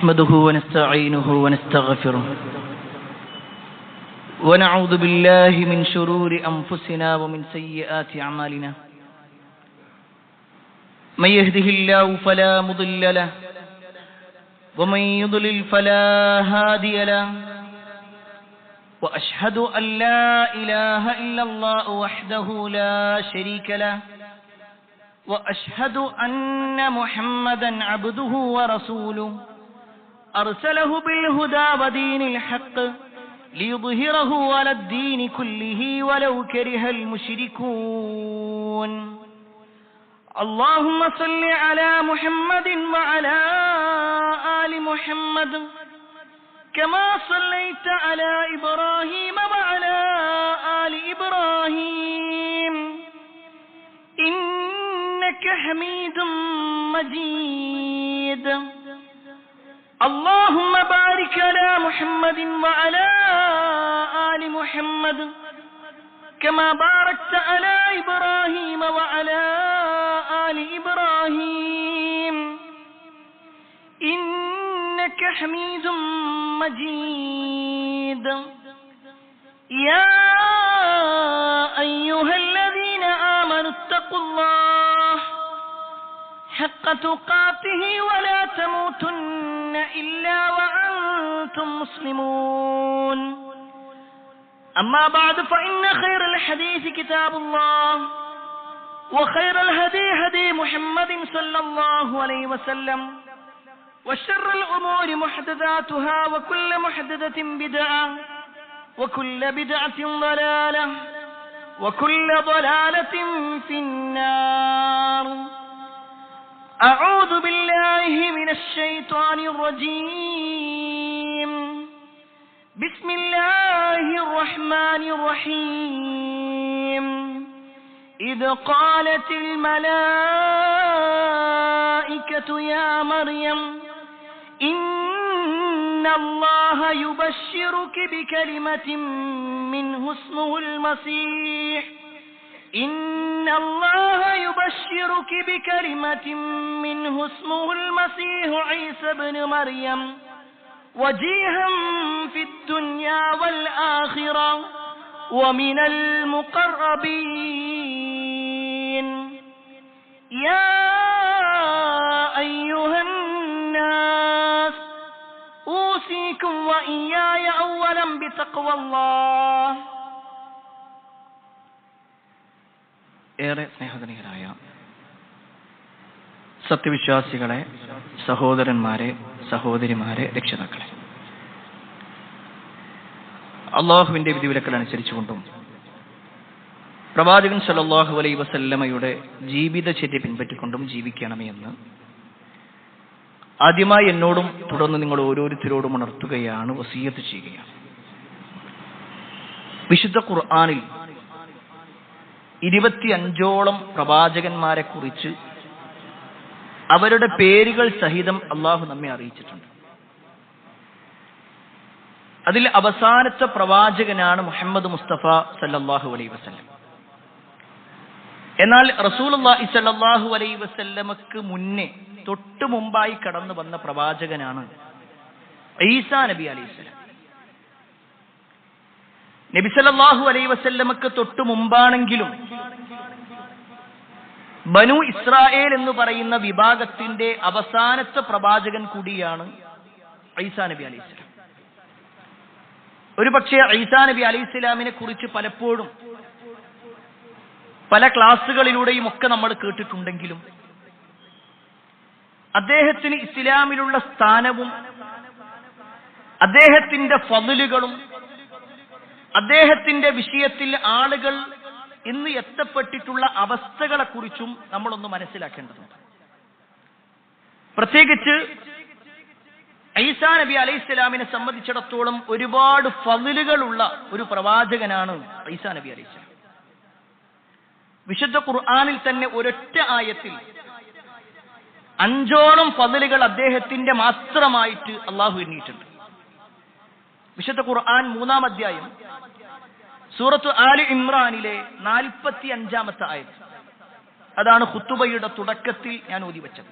نحمده ونستعينه ونستغفره ونعوذ بالله من شرور أنفسنا ومن سيئات أعمالنا من يهده الله فلا مضل له ومن يضلل فلا هادي له وأشهد أن لا إله إلا الله وحده لا شريك له وأشهد أن محمدا عبده ورسوله أرسله بالهدى ودين الحق ليظهره على الدين كله ولو كره المشركون اللهم صل على محمد وعلى آل محمد كما صليت على إبراهيم وعلى آل إبراهيم إنك حميد مجيد اللهم بارك على محمد وعلى آل محمد كما باركت على إبراهيم وعلى آل إبراهيم إنك حميد مجيد يا أيها الذين آمنوا اتقوا الله حق تقاته ولا تموتن إلا وأنتم مسلمون أما بعد فإن خير الحديث كتاب الله وخير الهدي هدي محمد صلى الله عليه وسلم وشر الأمور محدثاتها وكل محدثة بدعة وكل بدعة ضلالة وكل ضلالة في النار أعوذ بالله من الشيطان الرجيم بسم الله الرحمن الرحيم إذ قالت الملائكة يا مريم إن الله يبشرك بكلمة منه اسمه المسيح إن الله يبشرك بكلمة منه اسمه المسيح عيسى ابن مريم وجيها في الدنيا والآخرة ومن المقربين يا أيها الناس أوصيكم وإياي أولا بتقوى الله. ഏറെ സ്നേഹധനികരായ സത്യവിശ്വാസികളെ, സഹോദരന്മാരെ, സഹോദരിമാരെ, രക്ഷിതാക്കളെ, അള്ളാഹുവിന്റെ വിധിവിലക്കൽ അനുസരിച്ചുകൊണ്ടും പ്രവാചകൻ സല്ലല്ലാഹു അലൈഹി വസല്ലമയുടെ ജീവിതചര്യ പിൻപറ്റിക്കൊണ്ടും ജീവിക്കണമേ എന്ന് ആദ്യമായി എന്നോടും തുടർന്ന് നിങ്ങൾ ഓരോരുത്തരോടും ഉണർത്തുകയാണ്, വസിയ്യത്ത് ചെയ്യുകയാണ്. വിശുദ്ധ ഖുർആനിൽ 25ഓളം പ്രവാചകന്മാരെ കുറിച്ച് അവരുടെ പേരുകൾ സഹിതം അള്ളാഹു നമ്മെ അറിയിച്ചിട്ടുണ്ട്. അതിൽ അവസാനത്തെ പ്രവാചകനാണ് മുഹമ്മദ് മുസ്തഫ സല്ലല്ലാഹു അലൈഹി വസല്ലം. എന്നാൽ റസൂലുള്ളാഹി സല്ലല്ലാഹു അലൈഹി വസല്ലമക്ക് മുന്നേ തൊട്ടു മുമ്പായി കടന്നു വന്ന പ്രവാചകനാണ് ഈസാ നബി അലൈഹിസ്സലാം. നബി സല്ലല്ലാഹു അലൈഹി വസല്ലമക്ക് തൊട്ടു മുമ്പാണെങ്കിലും ബനു ഇസ്രായേൽ എന്ന് പറയുന്ന വിഭാഗത്തിന്റെ അവസാനത്തെ പ്രവാചകൻ കൂടിയാണ് ഈസാ നബി അലൈഹിസ്സലാം. ഒരുപക്ഷെ ഈസാ നബി അലൈഹിസ്സലാമിനെ കുറിച്ച് പലപ്പോഴും പല ക്ലാസ്സുകളിലൂടെയും ഒക്കെ നമ്മൾ കേട്ടിട്ടുണ്ടെങ്കിലും അദ്ദേഹത്തിന് ഇസ്ലാമിലുള്ള സ്ഥാനവും അദ്ദേഹത്തിന്റെ ഫضലുകളും അദ്ദേഹത്തിന്റെ വിഷയത്തിൽ ആളുകൾ ഇന്ന് എത്തപ്പെട്ടിട്ടുള്ള അവസ്ഥകളെ കുറിച്ചും നമ്മളൊന്ന് മനസ്സിലാക്കേണ്ടതുണ്ട്. പ്രത്യേകിച്ച് ഈസാ നബി അലൈഹിസ്സലാമിനെ സംബന്ധിച്ചിടത്തോളം ഒരുപാട് ഫضലുകളുള്ള ഒരു പ്രവാചകനാണ് ഈസാ നബി അലൈഹിസ്സലാം. വിശുദ്ധ ഖുർആനിൽ തന്നെ ഒരൊറ്റ ആയത്തിൽ 5ഓളം ഫضലുകൾ അദ്ദേഹത്തിന്റെ മാത്രമായിട്ട് അള്ളാഹു എണ്ണിയിട്ടുണ്ട്. വിശുദ്ധ ഖുർആൻ 3-ാം അധ്യായം സൂറത്ത് ആലി ഇമ്രാനിലെ 45-ാമത്തെ ആയത്ത്. അതാണ് ഖുതുബയുടെ തുടക്കത്തിൽ ഞാൻ ഓതി വെച്ചത്.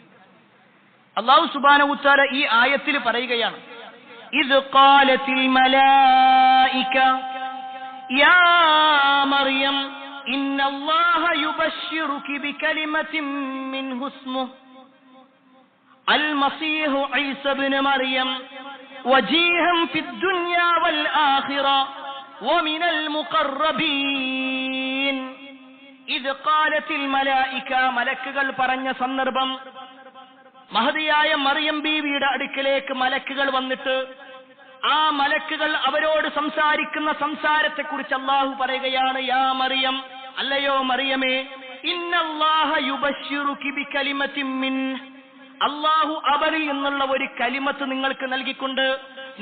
അല്ലാഹു സുബ്ഹാനഹു വതആല ഈ ആയത്തിൽ പറയുകയാണ്, ഇദ് ഖാലത്തിൽ മലായിക യാ മറിയം ഇന്നല്ലാഹ യുബശ്ശിറുകി ബികലിമത്തിൻ മിൻഹു ഇസ്മുഹു അൽ മസീഹു ഈസ ഇബ്നു മറിയം വജീഹൻ ഫിദ്ദുനിയാ വൽ ആഖിറ വമിനൽ മുഖറബീൻ. ഇദ് ഖാലത്തിൽ മലായിക, മലക്കുകൾ പറഞ്ഞ സന്ദർഭം, മഹദിയായ മറിയം ബീവിയുടെ അടുക്കലേക്ക് മലക്കുകൾ വന്നിട്ട് ആ മലക്കുകൾ അവരോട് സംസാരിക്കുന്ന സംസാരത്തെക്കുറിച്ച് അല്ലാഹു പറയുകയാണ്, യാ മറിയം, അല്ലയോ മറിയമേ, ഇന്നല്ലാഹ യുബശ്ശിറുകി ബികലിമത്തിൻ മിൻ, അല്ലാഹു അവരിൽ നിന്നുള്ള ഒരു കലിമത്ത് നിങ്ങൾക്ക് നൽകിക്കൊണ്ട്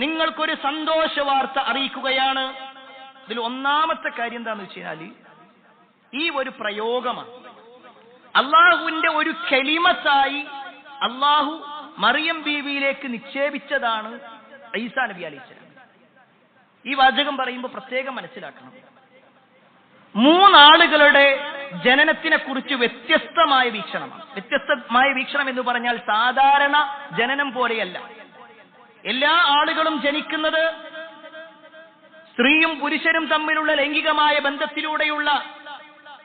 നിങ്ങൾക്കൊരു സന്തോഷ വാർത്ത അറിയിക്കുകയാണ്. ഇതിൽ ഒന്നാമത്തെ കാര്യം എന്താണെന്ന് വെച്ചാൽ ഈ ഒരു പ്രയോഗമാണ്. അള്ളാഹുവിന്റെ ഒരു കലിമത്തായി അള്ളാഹു മറിയം ബീവിയിലേക്ക് നിക്ഷേപിച്ചതാണ് ഈസാ നബി അലൈഹിസ്സലാം. ഈ വാചകം പറയുമ്പോൾ പ്രത്യേകം മനസ്സിലാക്കണം, മൂന്നാളുകളുടെ ജനനത്തിനെ കുറിച്ച് വ്യത്യസ്തമായ വീക്ഷണമാണ്. വ്യത്യസ്തമായ വീക്ഷണം എന്ന് പറഞ്ഞാൽ സാധാരണ ജനനം പോലെയല്ല. എല്ലാ ആളുകളും ജനിക്കുന്നത് സ്ത്രീയും പുരുഷനും തമ്മിലുള്ള ലൈംഗികമായ ബന്ധത്തിലൂടെയുള്ള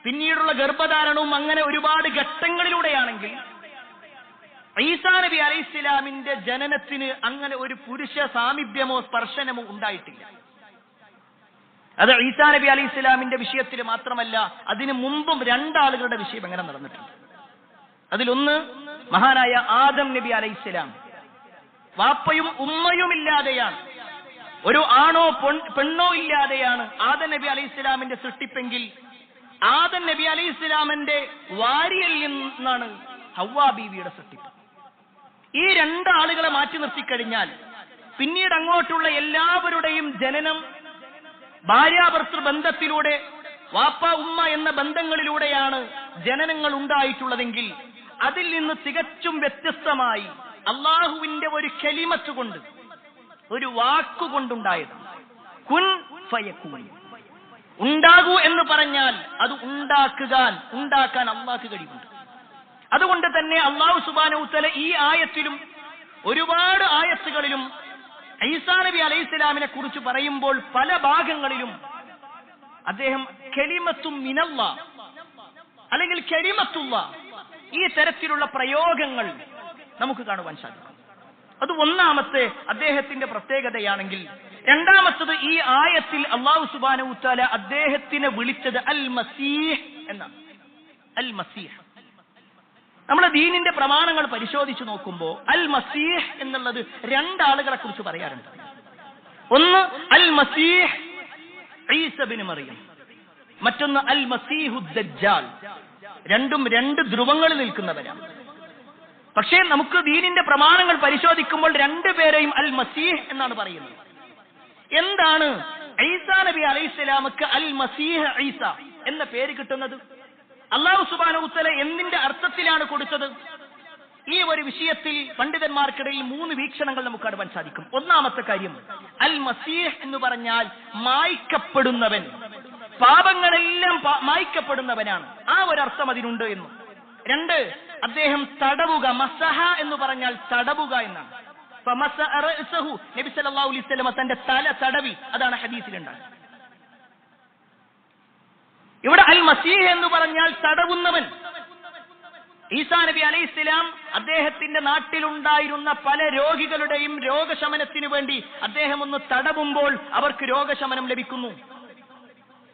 പിന്നീടുള്ള ഗർഭധാരണവും അങ്ങനെ ഒരുപാട് ഘട്ടങ്ങളിലൂടെയാണെങ്കിൽ ഈസാ നബി അലൈഹിസ്സലാമിന്റെ ജനനത്തിന് അങ്ങനെ ഒരു പുരുഷ സാമീപ്യമോ സ്പർശനമോ ഉണ്ടായിട്ടില്ല. അത് ഈസാ നബി അലൈഹിസ്സലാമിന്റെ വിഷയത്തിൽ മാത്രമല്ല, അതിനു മുമ്പും രണ്ടാളുകളുടെ വിഷയം എങ്ങനെ നടന്നിട്ടുണ്ട്. അതിലൊന്ന് മഹാനായ ആദം നബി അലൈഹിസ്സലാം, വാപ്പയും ഉമ്മയും ഇല്ലാതെയാണ്, ഒരു ആണോ പെണ്ണോ ഇല്ലാതെയാണ് ആദം നബി അലൈഹിസ്സലാമിന്റെ സൃഷ്ടിപ്പെങ്കിൽ ആദം നബി അലൈഹിസ്സലാമിന്റെ വാരിയിൽ നിന്നാണ് ഹവ്വാ ബീവിയുടെ സൃഷ്ടിപ്പ്. ഈ രണ്ടാളുകളെ മാറ്റി നിർത്തിക്കഴിഞ്ഞാൽ പിന്നീട് അങ്ങോട്ടുള്ള എല്ലാവരുടെയും ജനനം ഭാര്യാഭർത്തൃ ബന്ധത്തിലൂടെ, വാപ്പ ഉമ്മ എന്ന ബന്ധങ്ങളിലൂടെയാണ് ജനനങ്ങൾ ഉണ്ടായിട്ടുള്ളതെങ്കിൽ അതിൽ നിന്ന് തികച്ചും വ്യത്യസ്തമായി അള്ളാഹുവിന്റെ ഒരു കലിമത്ത് കൊണ്ട്, ഒരു വാക്കുകൊണ്ടുണ്ടായത് കുൻ ഫയകൂൻ. ഉണ്ടാകൂ എന്ന് പറഞ്ഞാൽ അത് ഉണ്ടാക്കാൻ അള്ളാഹ്ക്ക് കഴിവുണ്ട്. അതുകൊണ്ട് തന്നെ അല്ലാഹു സുബ്ഹാനഹു വതആല ഈ ആയത്തിലും ഒരുപാട് ആയത്തുകളിലും ഈസാ നബി അലൈഹിസ്സലാമിനെ കുറിച്ച് പറയുമ്പോൾ പല ഭാഗങ്ങളിലും അദ്ദേഹം കലിമത്തും മിനല്ലാഹ് അല്ലെങ്കിൽ കലിമത്തുല്ലാഹ് ഈ തരത്തിലുള്ള പ്രയോഗങ്ങൾ നമുക്ക് കാണുവാൻ സാധിക്കും. അത് ഒന്നാമത്തെ അദ്ദേഹത്തിന്റെ പ്രത്യേകതയാണെങ്കിൽ, രണ്ടാമത്തത് ഈ ആയത്തിൽ അല്ലാഹു സുബ്ഹാനഹു വതആല അദ്ദേഹത്തിനെ വിളിച്ചത് അൽ മസീഹ് എന്നാണ്. അൽ മസീഹ്. നമ്മൾ ദീനിന്റെ പ്രമാണങ്ങൾ പരിശോധിച്ചു നോക്കുമ്പോൾ അൽ മസീഹ് എന്നുള്ളത് രണ്ടാളുകളെ കുറിച്ച് പറയാറുണ്ട്. ഒന്ന് അൽ മസീഹ് ഈസ ഇബ്നു മറിയം, മറ്റൊന്ന് അൽ മസീഹു ദജ്ജാൽ. രണ്ടും രണ്ട് ധ്രുവങ്ങളിൽ നിൽക്കുന്നവരാണ്. പക്ഷേ നമുക്ക് ദീനിന്റെ പ്രമാണങ്ങൾ പരിശോധിക്കുമ്പോൾ രണ്ടുപേരെയും അൽ മസീഹ് എന്നാണ് പറയുന്നത്. എന്താണ് ഈസാ നബി അലൈഹിസ്സലാമക്ക് അൽ മസീഹ് ഈസ എന്ന പേര് കിട്ടുന്നത്? അല്ലാഹു സുബ്ഹാനഹു വതആല എന്തിന്റെ അർത്ഥത്തിലാണ് കൊടുത്തത്? ഈ ഒരു വിഷയത്തിൽ പണ്ഡിതന്മാർക്കിടയിൽ 3 വീക്ഷണങ്ങൾ നമുക്ക് കാണുവാൻ സാധിക്കും. ഒന്നാമത്തെ കാര്യം, അൽ മസീഹ് എന്ന് പറഞ്ഞാൽ മായ്ക്കപ്പെടുന്നവൻ, പാപങ്ങളെല്ലാം മായ്ക്കപ്പെടുന്നവനാണ്, ആ ഒരർത്ഥം അതിനുണ്ട് എന്നും. 2, അദ്ദേഹം തടവുക, മസഹ എന്ന് പറഞ്ഞാൽ തടവുക എന്നാണ്. നബി സല്ലല്ലാഹു അലൈഹി വസല്ലം തന്റെ തല തടവി, അതാണ് ഹദീസിലുണ്ടാകുന്നത്. ഇവിടെ അൽ മസീഹ് എന്ന് പറഞ്ഞാൽ തടവുന്നവൻ. ഈസാ നബി അലൈഹിസ്സലാം അദ്ദേഹത്തിന്റെ നാട്ടിലുണ്ടായിരുന്ന പല രോഗികളുടെയും രോഗശമനത്തിനു വേണ്ടി അദ്ദേഹം ഒന്ന് തടവുമ്പോൾ അവർക്ക് രോഗശമനം ലഭിക്കുന്നു.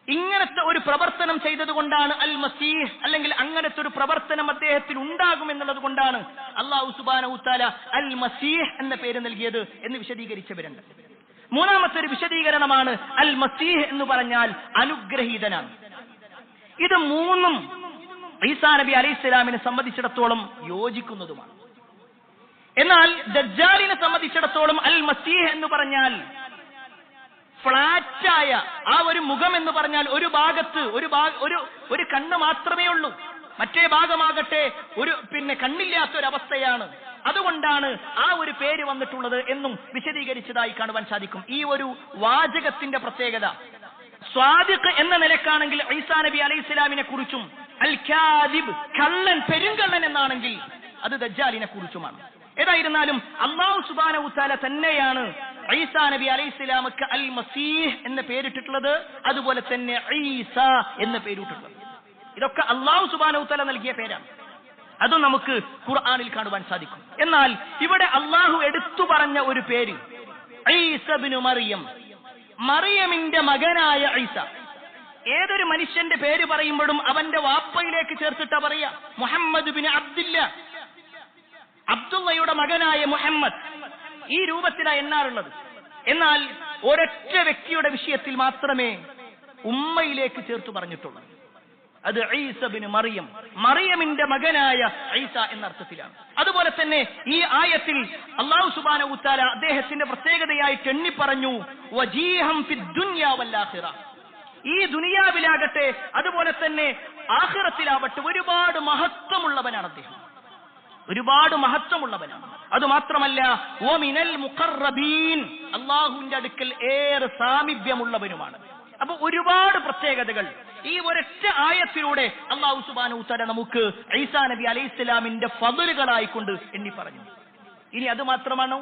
ഇങ്ങനത്തെ ഒരു പ്രവർത്തനം ചെയ്തതുകൊണ്ടാണ് അൽ മസീഹ്, അല്ലെങ്കിൽ അങ്ങനത്തെ ഒരു പ്രവർത്തനം അദ്ദേഹത്തിൽ ഉണ്ടാകുമെന്നുള്ളത് കൊണ്ടാണ് അല്ലാഹു സുബ്ഹാനഹു വതആല അൽ മസീഹ് എന്ന പേര് നൽകിയത് എന്ന് വിശദീകരിച്ചവരുണ്ട്. മൂന്നാമത്തെ ഒരു വിശദീകരണമാണ് അൽ മസീഹ് എന്ന് പറഞ്ഞാൽ അനുഗ്രഹീതനാണ്. ഇത് മൂന്നും ഈസാ നബി അലൈഹിസ്സലാമിനെ സംബന്ധിച്ചിടത്തോളം യോജിക്കുന്നതുമാണ്. എന്നാൽ ദജ്ജാലിനെ സംബന്ധിച്ചിടത്തോളം അൽ മസീഹ് എന്ന് പറഞ്ഞാൽ ഫ്ലാറ്റായ ആ ഒരു മുഖം എന്ന് പറഞ്ഞാൽ ഒരു ഭാഗത്ത് ഒരു കണ്ണ് മാത്രമേ ഉള്ളൂ, മറ്റേ ഭാഗമാകട്ടെ ഒരു കണ്ണില്ലാത്തൊരവസ്ഥയാണ്. അതുകൊണ്ടാണ് ആ ഒരു പേര് വന്നിട്ടുള്ളത് എന്നും വിശദീകരിച്ചതായി കാണുവാൻ സാധിക്കും. ഈ ഒരു വാചകത്തിന്റെ പ്രത്യേകത സ്വാദിഖ് എന്ന നിലക്കാണെങ്കിൽ ഈസാ നബി അലൈഹിസ്സലാമിനെ കുറിച്ചും, അൽ കാദിബ് കള്ളൻ, പെരുങ്കള്ളൻ എന്നാണെങ്കിൽ അത് ദജ്ജാലിനെ കുറിച്ചുമാണ്. ഏതായിരുന്നാലും അല്ലാഹു സുബ്ഹാനഹു വതആല തന്നെയാണ് ഈസാ നബി അലൈഹിസ്സലാമക്ക് അൽ മസീഹ് എന്ന പേരിട്ടിട്ടുള്ളത്, അതുപോലെ തന്നെ ഈസ എന്ന പേരിട്ടിട്ടുള്ളത്. ഇതൊക്കെ അല്ലാഹു സുബ്ഹാനഹു വതആല നൽകിയ പേരാണ്. അതും നമുക്ക് ഖുർആനിൽ കാണുവാൻ സാധിക്കും. എന്നാൽ ഇവിടെ അല്ലാഹു എടുത്തു പറഞ്ഞ ഒരു പേര് ഈസ ഇബ്നു മറിയം, മറിയമിന്റെ മകനായ ഈസ. ഏതൊരു മനുഷ്യന്റെ പേര് പറയുമ്പോഴും അവന്റെ വാപ്പയിലേക്ക് ചേർത്തിട്ടാ പറയാ. മുഹമ്മദ് ബിൻ അബ്ദില്ല, അബ്ദുള്ളയുടെ മകനായ മുഹമ്മദ്, ഈ രൂപത്തിലാണ് എണ്ണാറുള്ളത്. എന്നാൽ ഒരൊറ്റ വ്യക്തിയുടെ വിഷയത്തിൽ മാത്രമേ ഉമ്മയിലേക്ക് ചേർത്ത് പറഞ്ഞിട്ടുള്ളൂ. അത് ഈസ ബിൻ മറിയം, മറിയമിന്റെ മകനായ ഈസ എന്ന അർത്ഥത്തിലാണ്. അതുപോലെ തന്നെ ഈ ആയത്തിൽ അല്ലാഹു സുബ്ഹാനഹു വതആല അദ്ദേഹത്തിന്റെ പ്രത്യേകതയായിട്ട് എണ്ണി പറഞ്ഞു, വജീഹം ഫിദ് ദുനിയാ വൽ ആഖിറ. ഈ ദുനിയാവിലാകട്ടെ അതുപോലെ തന്നെ ആഖിറത്തിലാവട്ടെ ഒരുപാട് മഹത്വമുള്ളവനാണ് അദ്ദേഹം, ഒരുപാട് മഹത്വമുള്ളവനാണ്. അതുമാത്രമല്ല വമിനൽ മുഖറബീൻ, അല്ലാഹുവിന്റെ അടുക്കൽ ഏറെ സാമീപ്യമുള്ളവനുമാണ്. അപ്പൊ ഒരുപാട് പ്രത്യേകതകൾ ഈ ഒരൊറ്റ ആയത്തിലൂടെ അല്ലാഹു സുബ്ഹാനഹു വതആല നമുക്ക് ഈസാ നബി അലൈഹിസ്സലാമിന്റെ ഫضലുകളായിക്കൊണ്ട് എണ്ണി പറഞ്ഞു. ഇനി അത് മാത്രമാണോ?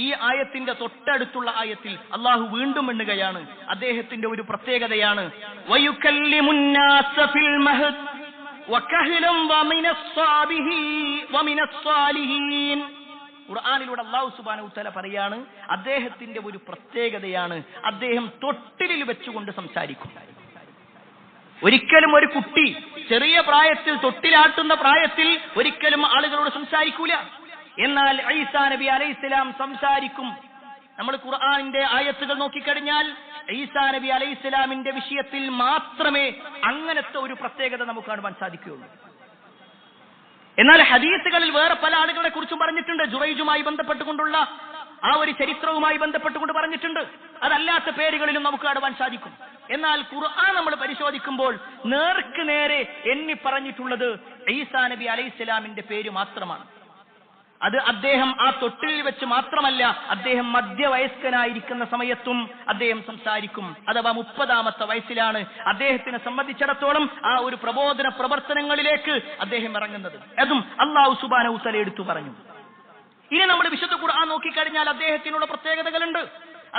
ഈ ആയത്തിന്റെ തൊട്ടടുത്തുള്ള ആയത്തിൽ അല്ലാഹു വീണ്ടും എണ്ണുകയാണ്. അദ്ദേഹത്തിന്റെ ഒരു പ്രത്യേകതയാണ് വയുകല്ലിമുന്നാസ ഫിൽ മഹദ് വകഹ്ലൻ വമിനസ് സാലിഹീൻ. ഖുർആനിലൂടെ അല്ലാഹു സുബ്ഹാനഹു വതആല പറയാണ്, അദ്ദേഹത്തിന്റെ ഒരു പ്രത്യേകതയാണ് അദ്ദേഹം തൊട്ടിലിൽ വെച്ചുകൊണ്ട് സംസാരിക്കും. ഒരിക്കലും ഒരു കുട്ടി ചെറിയ പ്രായത്തിൽ, തൊട്ടിലാട്ടുന്ന പ്രായത്തിൽ ഒരിക്കലും ആളുകളോട് സംസാരിക്കൂല. എന്നാൽ ഈസാ നബി അലൈഹിസ്സലാം സംസാരിക്കും. നമ്മൾ ഖുർആനിന്റെ ആയത്തുകൾ നോക്കിക്കഴിഞ്ഞാൽ ഈസാ നബി അലൈഹിസ്സലാമിന്റെ വിഷയത്തിൽ മാത്രമേ അങ്ങനത്തെ ഒരു പ്രത്യേകത നമുക്ക് കാണുവാൻ സാധിക്കുകയുള്ളൂ. എന്നാൽ ഹദീസുകളിൽ വേറെ പല ആളുകളെ കുറിച്ചും പറഞ്ഞിട്ടുണ്ട്. ജുറൈജുമായി ബന്ധപ്പെട്ടുകൊണ്ടുള്ള ആ ഒരു ചരിത്രവുമായി ബന്ധപ്പെട്ടുകൊണ്ട് പറഞ്ഞിട്ടുണ്ട്. അതല്ലാത്ത പേരുകളിലും നമുക്ക് കാണുവാൻ സാധിക്കും. എന്നാൽ ഖുർആൻ നമ്മൾ പരിശോധിക്കുമ്പോൾ നേർക്ക് നേരെ എണ്ണി പറഞ്ഞിട്ടുള്ളത് ഈസാ നബി അലൈഹിസ്സലാമിന്റെ പേര് മാത്രമാണ്. അത് അദ്ദേഹം ആ തൊട്ടിലിൽ വെച്ച് മാത്രമല്ല, അദ്ദേഹം മധ്യവയസ്കനായിരിക്കുന്ന സമയത്തും അദ്ദേഹം സംസാരിക്കും. അഥവാ 30-ാമത്തെ വയസ്സിലാണ് അദ്ദേഹത്തിനെ സംബന്ധിച്ചിടത്തോളം ആ ഒരു പ്രബോധന പ്രവർത്തനങ്ങളിലേക്ക് അദ്ദേഹം ഇറങ്ങുന്നത്. അതും അല്ലാഹു സുബ്ഹാനഹു വതആല എടുത്തു പറഞ്ഞു. ഇനി നമ്മൾ വിശുദ്ധ ഖുർആൻ നോക്കിക്കഴിഞ്ഞാൽ അദ്ദേഹത്തിനുള്ള പ്രത്യേകതകളുണ്ട്.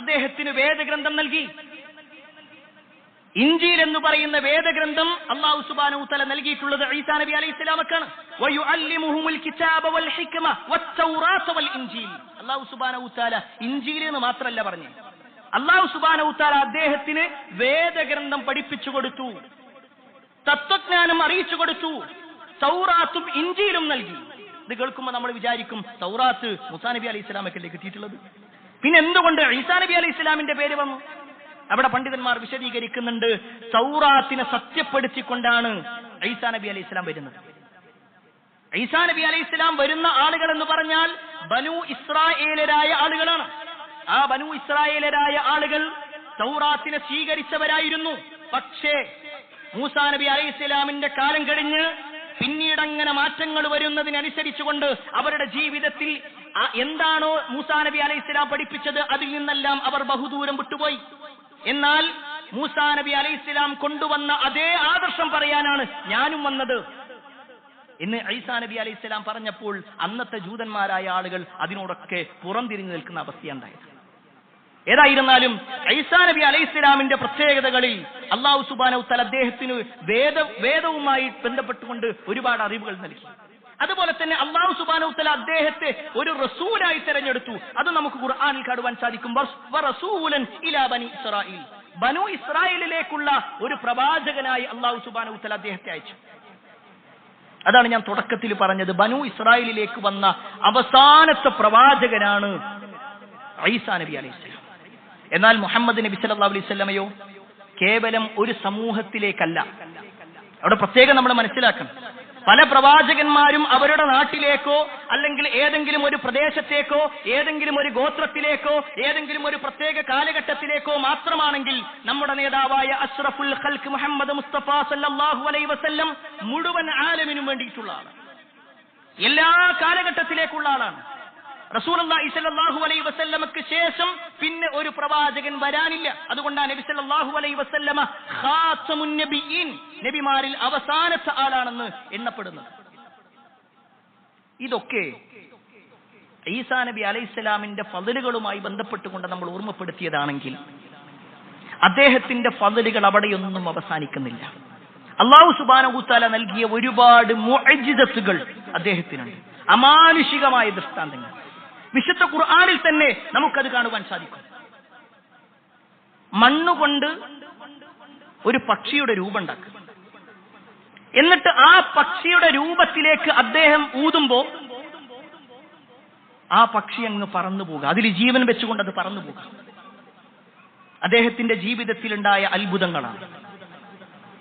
അദ്ദേഹത്തിന് വേദഗ്രന്ഥം നൽകി. ഇഞ്ചീൽ എന്ന് പറയുന്ന വേദഗ്രന്ഥം അല്ലാഹു സുബ്ഹാനഹു വതആല നൽകിയിട്ടുള്ളത് ഈസാ നബി അലൈഹിസ്സലാമക്കാണ്. വയുഅല്ലിമുഹുൽ കിതാബ വൽ ഹിക്മ വത്തൗറാത്ത വൽ ഇൻജീൽ. അല്ലാഹു സുബ്ഹാനഹു വതആല ഇൻജീൽ എന്ന് മാത്രമല്ല പറഞ്ഞു, അല്ലാഹു സുബ്ഹാനഹു വതആല അദ്ദേഹത്തിന് വേദഗ്രന്ഥം പഠിപ്പിച്ചു കൊടുത്തു, തത്വജ്ഞാനം അറിയിച്ചു കൊടുത്തു, തൗറാത്തും ഇൻജീലും നൽകി. ഇത് കേൾക്കുമ്പോൾ നമ്മൾ വിചാരിക്കും തൗറാത്ത് മൂസാ നബി അലൈഹിസ്സലാമക്കല്ലേ കിട്ടിയിട്ടുള്ളത്, പിന്നെ എന്തുകൊണ്ട് ഈസാ നബി അലൈഹിസ്സലാമിന്റെ പേര് വന്നു? അവിടെ പണ്ഡിതന്മാർ വിശദീകരിക്കുന്നുണ്ട്, തൗറാത്തിനെ സത്യപ്പെടുത്തിക്കൊണ്ടാണ് ഈസാ നബി അലൈഹിസ്സലാം വരുന്നത്. ഈസാ നബി അലൈഹിസ്സലാം വരുന്ന ആളുകൾ എന്ന് പറഞ്ഞാൽ ബനു ഇസ്രായേലരായ ആളുകളാണ്. ആ ബനു ഇസ്രായേലരായ ആളുകൾ തൗറാത്തിനെ സ്വീകരിച്ചവരായിരുന്നു. പക്ഷേ മൂസാ നബി അലൈഹിസ്സലാമിന്റെ കാലം കഴിഞ്ഞ് പിന്നീട് അങ്ങനെ മാറ്റങ്ങൾ വരുന്നതിനനുസരിച്ചുകൊണ്ട് അവരുടെ ജീവിതത്തിൽ എന്താണോ മൂസാ നബി അലൈഹിസ്സലാം പഠിപ്പിച്ചത് അതിൽ നിന്നെല്ലാം അവർ ബഹുദൂരം വിട്ടുപോയി. എന്നാൽ മൂസാ നബി അലൈഹിസ്സലാം കൊണ്ടുവന്ന അതേ ആദർശം പറയാനാണ് ഞാനും വന്നത് എന്ന് ഈസാ നബി അലൈഹിസ്സലാം പറഞ്ഞപ്പോൾ അന്നത്തെ ജൂതന്മാരായ ആളുകൾ അതിനോടൊക്കെ പുറംതിരിഞ്ഞു നിൽക്കുന്ന അവസ്ഥയുണ്ടായത്. ഏതായിരുന്നാലും ഈസാ നബി അലൈഹിസ്സലാമിന്റെ പ്രത്യേകതകളിൽ അല്ലാഹു സുബ്ഹാനഹു വതആല അദ്ദേഹത്തിന് വേദവുമായി ബന്ധപ്പെട്ടുകൊണ്ട് ഒരുപാട് അറിവുകൾ നൽകി. അതുപോലെ തന്നെ അല്ലാഹു സുബ്ഹാനഹു വതആല അദ്ദേഹത്തെ ഒരു റസൂലായി തെരഞ്ഞെടുത്തു. അത് നമുക്ക് ഖുർആനിൽ കാണുവാൻ സാധിക്കും. വറസൂലൻ ഇലാ ബനി ഇസ്രായീൽ, ബനു ഇസ്രായേലിലേക്കുള്ള ഒരു പ്രവാചകനായി അല്ലാഹു സുബ്ഹാനഹു വതആല അദ്ദേഹത്തെ അയച്ചു. അതാണ് ഞാൻ തുടക്കത്തിൽ പറഞ്ഞത്, ബനു ഇസ്രായേലിലേക്ക് വന്ന അവസാനത്തെ പ്രവാചകനാണ് ഈസാ നബി അലൈഹിസ്സലാം. എന്നാൽ മുഹമ്മദ് നബി സല്ലല്ലാഹു അലൈഹി വസല്ലമയോ കേവലം ഒരു സമൂഹത്തിലേക്കല്ല. അവിടെ പ്രത്യേകം നമ്മൾ മനസ്സിലാക്കണം, പല പ്രവാചകന്മാരും അവരുടെ നാട്ടിലേക്കോ അല്ലെങ്കിൽ ഏതെങ്കിലും ഒരു പ്രദേശത്തേക്കോ ഏതെങ്കിലും ഒരു ഗോത്രത്തിലേക്കോ ഏതെങ്കിലും ഒരു പ്രത്യേക കാലഘട്ടത്തിലേക്കോ മാത്രമാണെങ്കിൽ നമ്മുടെ നേതാവായ അഷ്റഫുൽ ഖൽഖ് മുഹമ്മദ് മുസ്തഫ സല്ലല്ലാഹു അലൈഹി വസല്ലം മുഴുവൻ ആലമിനും വേണ്ടിയിട്ടുള്ള ആളാണ്, എല്ലാ കാലഘട്ടത്തിലേക്കുള്ള ആളാണ്. റസൂലുള്ളാഹി സ്വല്ലല്ലാഹു അലൈഹി വസല്ലമക്ക് ശേഷം പിന്നെ ഒരു പ്രവാചകൻ വരാനില്ല. അതുകൊണ്ടാണ് നബി സല്ലല്ലാഹു അലൈഹി വസല്ലമ ഖാതമുൻ നബിയീൻ, നബിമാരിൽ അവസാനത്തെ ആളാണെന്ന് എണ്ണപ്പെടുന്നത്. ഇതൊക്കെ ഈസാ നബി അലൈഹിസ്സലാമിന്റെ ഫളലുകളുമായി ബന്ധപ്പെട്ടുകൊണ്ട് നമ്മൾ ഓർമ്മപ്പെടുത്തിയതാണെങ്കിൽ അദ്ദേഹത്തിന്റെ ഫളലുകൾ അവിടെയൊന്നും അവസാനിക്കുന്നില്ല. അല്ലാഹു സുബ്ഹാനഹു വ തആല നൽകിയ ഒരുപാട് മുഅ്ജിസത്തുകൾ അദ്ദേഹത്തിനുണ്ട്, അമാനുഷികമായ ദൃഷ്ടാന്തങ്ങൾ. വിശുദ്ധ ഖുർആനിൽ തന്നെ നമുക്കത് കാണുവാൻ സാധിക്കും. മണ്ണുകൊണ്ട് ഒരു പക്ഷിയുടെ രൂപം ഉണ്ടാക്കുക, എന്നിട്ട് ആ പക്ഷിയുടെ രൂപത്തിലേക്ക് അദ്ദേഹം ഊതുമ്പോ ആ പക്ഷി അങ്ങ് പറന്നു പോകുക, അതിൽ ജീവൻ വെച്ചുകൊണ്ട് അത് പറന്നു പോകുക. അദ്ദേഹത്തിന്റെ ജീവിതത്തിലുണ്ടായ അത്ഭുതങ്ങളാണ്.